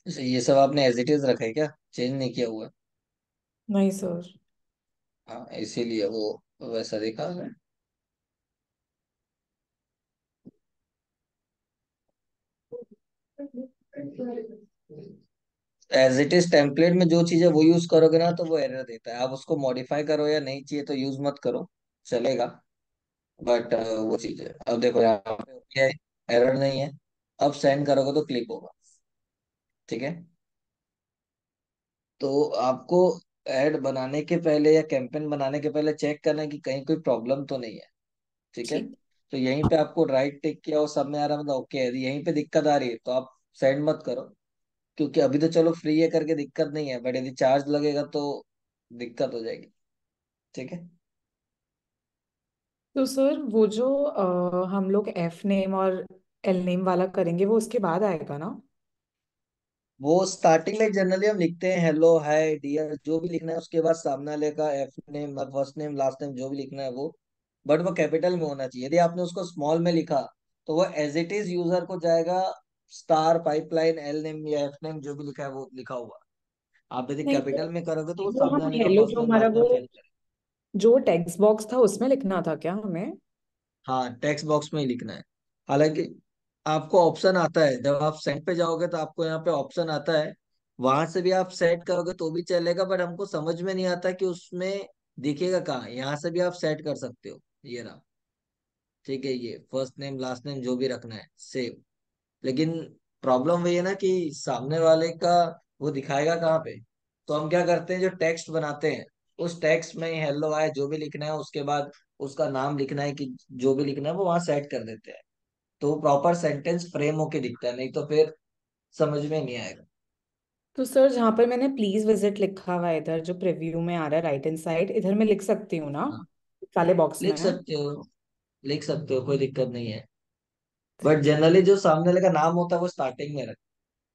जैसे ये सब आपने एज इट इज रखा है क्या, चेंज नहीं किया हुआ है? नहीं सर। हाँ, इसीलिए वो वैसा दिखा रहा है। एज इट इज टेम्पलेट में जो चीज है वो यूज करोगे ना तो वो एरर देता है। आप उसको मॉडिफाई करो या नहीं चाहिए तो यूज मत करो, चलेगा। बट वो चीज है। अब देखो यहाँ पे एरर नहीं है। अब सेंड करोगे तो क्लिक होगा। ठीक है। तो आपको ऐड बनाने के पहले या कैंपेन बनाने के पहले चेक करना है कि कहीं कोई प्रॉब्लम तो नहीं है। ठीक है। ठीक। तो यहीं पे आपको राइट टिक किया और सब में आ रहा है, मतलब ओके है। यदि यहीं पे दिक्कत आ रही है तो आप सेंड मत करो, क्योंकि अभी तो चलो फ्री है करके दिक्कत नहीं है, बट यदि चार्ज लगेगा तो दिक्कत हो जाएगी। ठीक है। तो सर वो जो हम लोग एफ नेम और एल नेम वाला करेंगे वो उसके बाद आएगा ना? वो स्टार्टिंग में जनरली हम लिखते हैं हेलो हाय डियर, जो भी लिखना है उसके बाद सामने वाले का F name, first name, last name, जो भी लिखना है वो, बट वो कैपिटल में होना चाहिए। यदि आपने उसको स्मॉल में लिखा तो वो एज इट इज यूजर को जाएगा स्टार पाइपलाइन एल नेम या एफ नेम जो भी लिखा है वो लिखा हुआ। आप यदि नहीं कैपिटल में करोगे तो सर, वो वो सामने हम वाले का हेलो फर्स्ट जो नेम हमारा लास्ट नेम वो फेच करेगा। जो टेक्स्ट बॉक्स था उसमें लिखना था क्या हमें? हाँ, टेक्स्ट बॉक्स में ही लिखना है। हालांकि आपको ऑप्शन आता है, जब आप सेंड पे जाओगे तो आपको यहाँ पे ऑप्शन आता है, वहां से भी आप सेट करोगे तो भी चलेगा, बट हमको समझ में नहीं आता कि उसमें दिखेगा कहाँ। यहाँ से भी आप सेट कर सकते हो, ये रहा। ठीक है, ये फर्स्ट नेम लास्ट नेम जो भी रखना है सेव। लेकिन प्रॉब्लम वही है ना कि सामने वाले का वो दिखाएगा कहाँ पे। तो हम क्या करते हैं, जो टेक्स्ट बनाते हैं उस टेक्स्ट में हेलो आए जो भी लिखना है, उसके बाद उसका नाम लिखना है कि जो भी लिखना है वो वहां सेट कर देते हैं। तो प्रॉपर सेंटेंस फ्रेम होके दिखता है, नहीं तो फिर समझ में नहीं आएगा। तो सर जहाँ पर मैंने प्लीज विजिट लिखा हुआ है इधर जो प्रीव्यू में आ रहा है राइट हैंड साइड, इधर मैं लिख सकती हूँ ना? हाँ, काले बॉक्स में लिख है। सकते हो, लिख सकते हो, कोई दिक्कत नहीं है। बट जनरली जो सामने वाले का नाम होता है वो स्टार्टिंग में रख,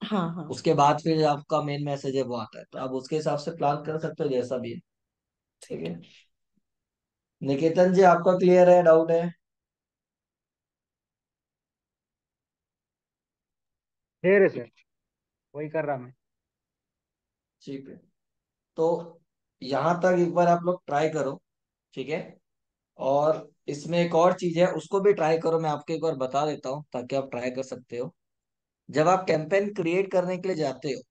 हाँ हाँ। उसके बाद फिर आपका मेन मैसेज है वो आता है, तो आप उसके हिसाब से प्लान कर सकते हो जैसा भी है। ठीक ठीक है। है। निकेतन जी, आपका क्लियर है, डाउट है? धीरे से वही कर रहा मैं। ठीक है। तो यहाँ तक एक बार आप लोग ट्राई करो। ठीक है। और इसमें एक और चीज है, उसको भी ट्राई करो। मैं आपको एक बार बता देता हूँ ताकि आप ट्राई कर सकते हो। जब आप कैंपेन क्रिएट करने के लिए जाते हो,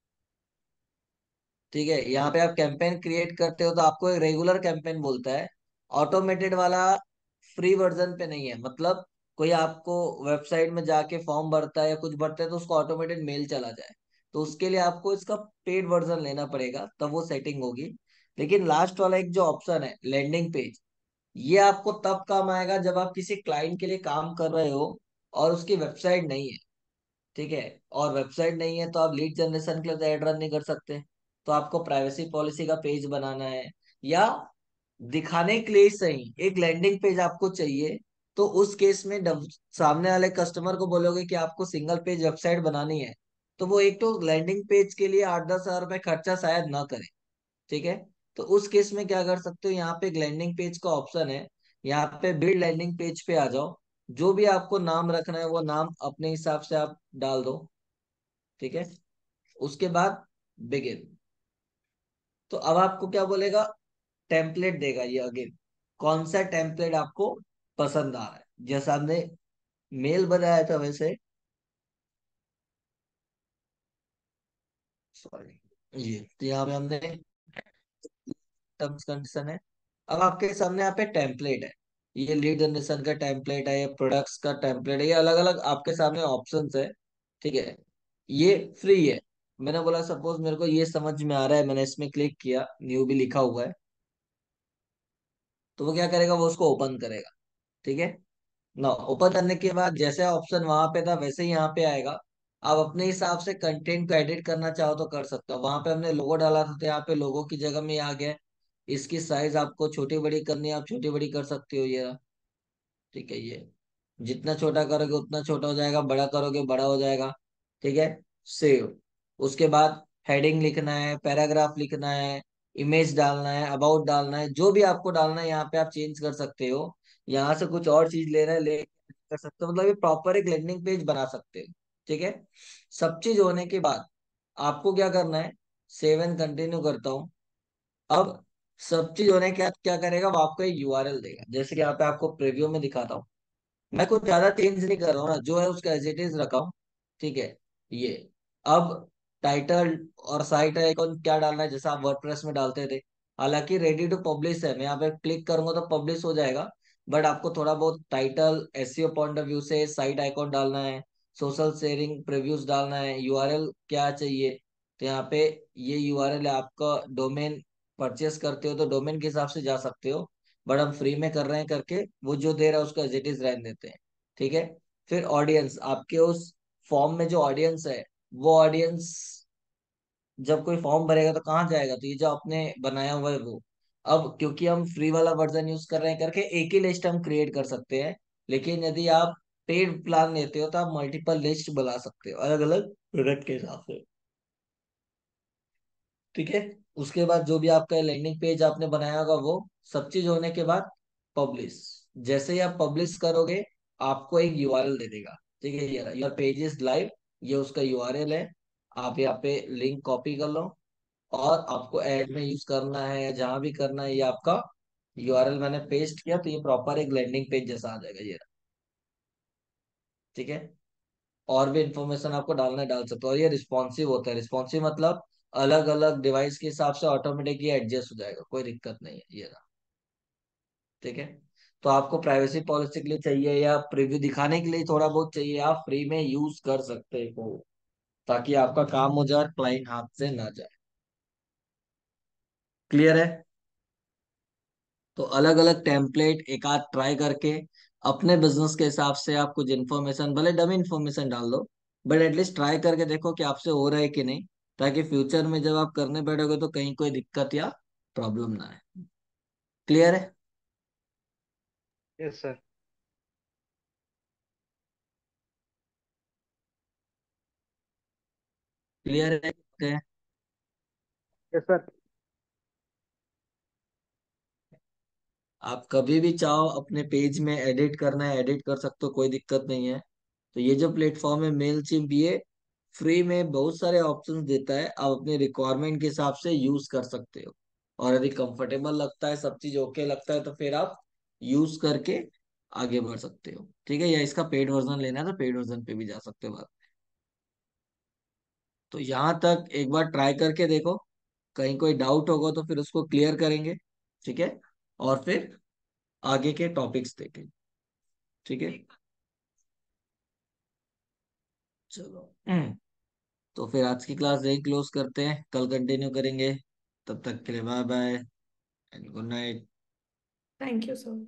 ठीक है, यहाँ पे आप कैंपेन क्रिएट करते हो तो आपको एक रेगुलर कैंपेन बोलता है। ऑटोमेटेड वाला फ्री वर्जन पे नहीं है, मतलब कोई आपको वेबसाइट में जाके फॉर्म भरता है या कुछ भरता है तो उसको ऑटोमेटेड मेल चला जाए, तो उसके लिए आपको इसका पेड वर्जन लेना पड़ेगा, तब वो सेटिंग होगी। लेकिन लास्ट वाला एक जो ऑप्शन है लैंडिंग पेज, ये आपको तब काम आएगा जब आप किसी क्लाइंट के लिए काम कर रहे हो और उसकी वेबसाइट नहीं है। ठीक है। और वेबसाइट नहीं है तो आप लीड जनरेशन के लिए तो एड रन नहीं कर सकते। तो आपको प्राइवेसी पॉलिसी का पेज बनाना है, या दिखाने के लिए सही एक लैंडिंग पेज आपको चाहिए। तो उस केस में सामने वाले कस्टमर को बोलोगे कि आपको सिंगल पेज वेबसाइट बनानी है, तो वो एक तो लैंडिंग पेज के लिए 8-10 हज़ार रुपए खर्चा शायद ना करे। ठीक है। तो उस केस में क्या कर सकते हो, यहाँ पे एक लैंडिंग पेज का ऑप्शन है, यहाँ पे बिल्ड लैंडिंग पेज पे आ जाओ। जो भी आपको नाम रखना है वो नाम अपने हिसाब से आप डाल दो। ठीक है। उसके बाद बिगिन। तो अब आपको क्या बोलेगा, टेम्पलेट देगा ये अगेन। कौन सा टेम्पलेट आपको पसंद आ रहा है, जैसा हमने मेल बनाया था वैसे। सॉरी, ये तो यहाँ पे हमने टर्म्स कंडीशन है। अब आपके सामने यहाँ पे टेम्पलेट है। ये लीड जनरेशन का टेम्पलेट है, ये प्रोडक्ट्स का टेम्पलेट है, ये अलग अलग आपके सामने ऑप्शंस है। ठीक है। ये फ्री है। मैंने बोला सपोज मेरे को ये समझ में आ रहा है, मैंने इसमें क्लिक किया, न्यू भी लिखा हुआ है, तो वो क्या करेगा, वो उसको ओपन करेगा। ठीक है ना। ओपन करने के बाद जैसे ऑप्शन वहां पे था वैसे ही यहाँ पे आएगा। आप अपने हिसाब से कंटेंट को एडिट करना चाहो तो कर सकते हो। वहां पे हमने लोगो डाला था तो यहाँ पे लोगो की जगह में ये आ गया है। इसकी साइज आपको छोटी बड़ी करनी है, आप छोटी बड़ी कर सकते हो ये। ठीक है। ये जितना छोटा करोगे उतना छोटा हो जाएगा, बड़ा करोगे बड़ा हो जाएगा। ठीक है। सेव। उसके बाद हेडिंग लिखना है, पैराग्राफ लिखना है, इमेज डालना है, अबाउट डालना है, जो भी आपको डालना है यहाँ पे आप चेंज कर सकते हो। यहाँ से कुछ और चीज लेना है ले कर सकते हो, मतलब ये प्रॉपर एक लैंडिंग पेज बना सकते हो। ठीक है। सब चीज होने के बाद आपको क्या करना है, सेव एंड कंटिन्यू करता हूँ। अब सब चीज होने के बाद क्या करेगा, वो आपको एक यूआरएल देगा, जैसे कि यहाँ पे आपको प्रीव्यू में दिखाता हूँ। मैं कुछ ज्यादा चेंज नहीं कर रहा हूँ ना, जो है उसका एज इट इज रखा हूँ। ठीक है। ये अब टाइटल और साइट आइकन क्या डालना है, जैसा आप वर्डप्रेस में डालते थे। हालांकि रेडी टू पब्लिश है, मैं यहाँ पे क्लिक करूंगा तो पब्लिश हो जाएगा। बट आपको थोड़ा बहुत title SEO point of view से साइट आइकन डालना है, सोशल शेयरिंग प्रीव्यूज डालना है, यूआरएल क्या चाहिए। तो यहाँ पे ये यूआरएल है आपका। डोमेन परचेस करते हो तो डोमेन के हिसाब से जा सकते हो, बट हम फ्री में कर रहे हैं करके वो जो दे रहा है उसको एज इट इज रहने देते हैं। ठीक है। फिर ऑडियंस, आपके उस फॉर्म में जो ऑडियंस है, वो ऑडियंस जब कोई फॉर्म भरेगा तो कहाँ जाएगा, तो ये जो आपने बनाया हुआ है वो। अब क्योंकि हम फ्री वाला वर्जन यूज कर रहे हैं करके एक ही लिस्ट हम क्रिएट कर सकते हैं। लेकिन यदि आप पेड प्लान लेते हो तो आप मल्टीपल लिस्ट बना सकते हो अलग अलग प्रोडक्ट के हिसाब से। ठीक है। उसके बाद जो भी आपका लैंडिंग पेज आपने बनाया होगा वो सब चीज होने के बाद पब्लिश। जैसे ही आप पब्लिश करोगे आपको एक यूआरएल दे देगा। ठीक है। ये योर पेज इज लाइव, ये उसका यूआरएल है। आप यहाँ पे लिंक कॉपी कर लो और आपको ऐड में यूज करना है या जहां भी करना है, ये आपका यूआरएल मैंने पेस्ट किया तो ये प्रॉपर एक लैंडिंग पेज जैसा आ जाएगा ये। ठीक है। और भी इंफॉर्मेशन आपको डालना है डाल सकते हो, और ये रिस्पॉन्सिव होता है। रिस्पॉन्सिव मतलब अलग अलग डिवाइस के हिसाब से ऑटोमेटिक ये एडजस्ट हो जाएगा, कोई दिक्कत नहीं है ये रहा। ठीक है। तो आपको प्राइवेसी पॉलिसी के लिए चाहिए या प्रीव्यू दिखाने के लिए थोड़ा बहुत चाहिए, आप फ्री में यूज कर सकते हो, ताकि आपका काम हो जाए, क्लाइंट हाथ से ना जाए। क्लियर है। तो अलग अलग टेम्पलेट एक आध ट्राई करके अपने बिजनेस के हिसाब से आप कुछ इन्फॉर्मेशन, भले डमी इन्फॉर्मेशन डाल दो, बट एटलीस्ट ट्राई करके देखो कि आपसे हो रहा है कि नहीं, ताकि फ्यूचर में जब आप करने बैठोगे तो कहीं कोई दिक्कत या प्रॉब्लम ना है। क्लियर है। Yes sir. क्लियर है। Okay. Yes sir. आप कभी भी चाहो अपने पेज में एडिट करना है एडिट कर सकते हो, कोई दिक्कत नहीं है। तो ये जो प्लेटफॉर्म है मेल चिम्प, ये फ्री में बहुत सारे ऑप्शंस देता है, आप अपने रिक्वायरमेंट के हिसाब से यूज कर सकते हो। और यदि कंफर्टेबल लगता है, सब चीज ओके लगता है, तो फिर आप यूज करके आगे बढ़ सकते हो। ठीक है। या इसका पेड वर्जन लेना है तो पेड वर्जन पे भी जा सकते हो बात। तो यहाँ तक एक बार ट्राई करके देखो, कहीं कोई डाउट होगा तो फिर उसको क्लियर करेंगे। ठीक है। और फिर आगे के टॉपिक्स देखेंगे। ठीक है। चलो। तो फिर आज की क्लास यही क्लोज करते हैं, कल कंटिन्यू करेंगे। तब तक के लिए bye bye and good night. Thank you sir.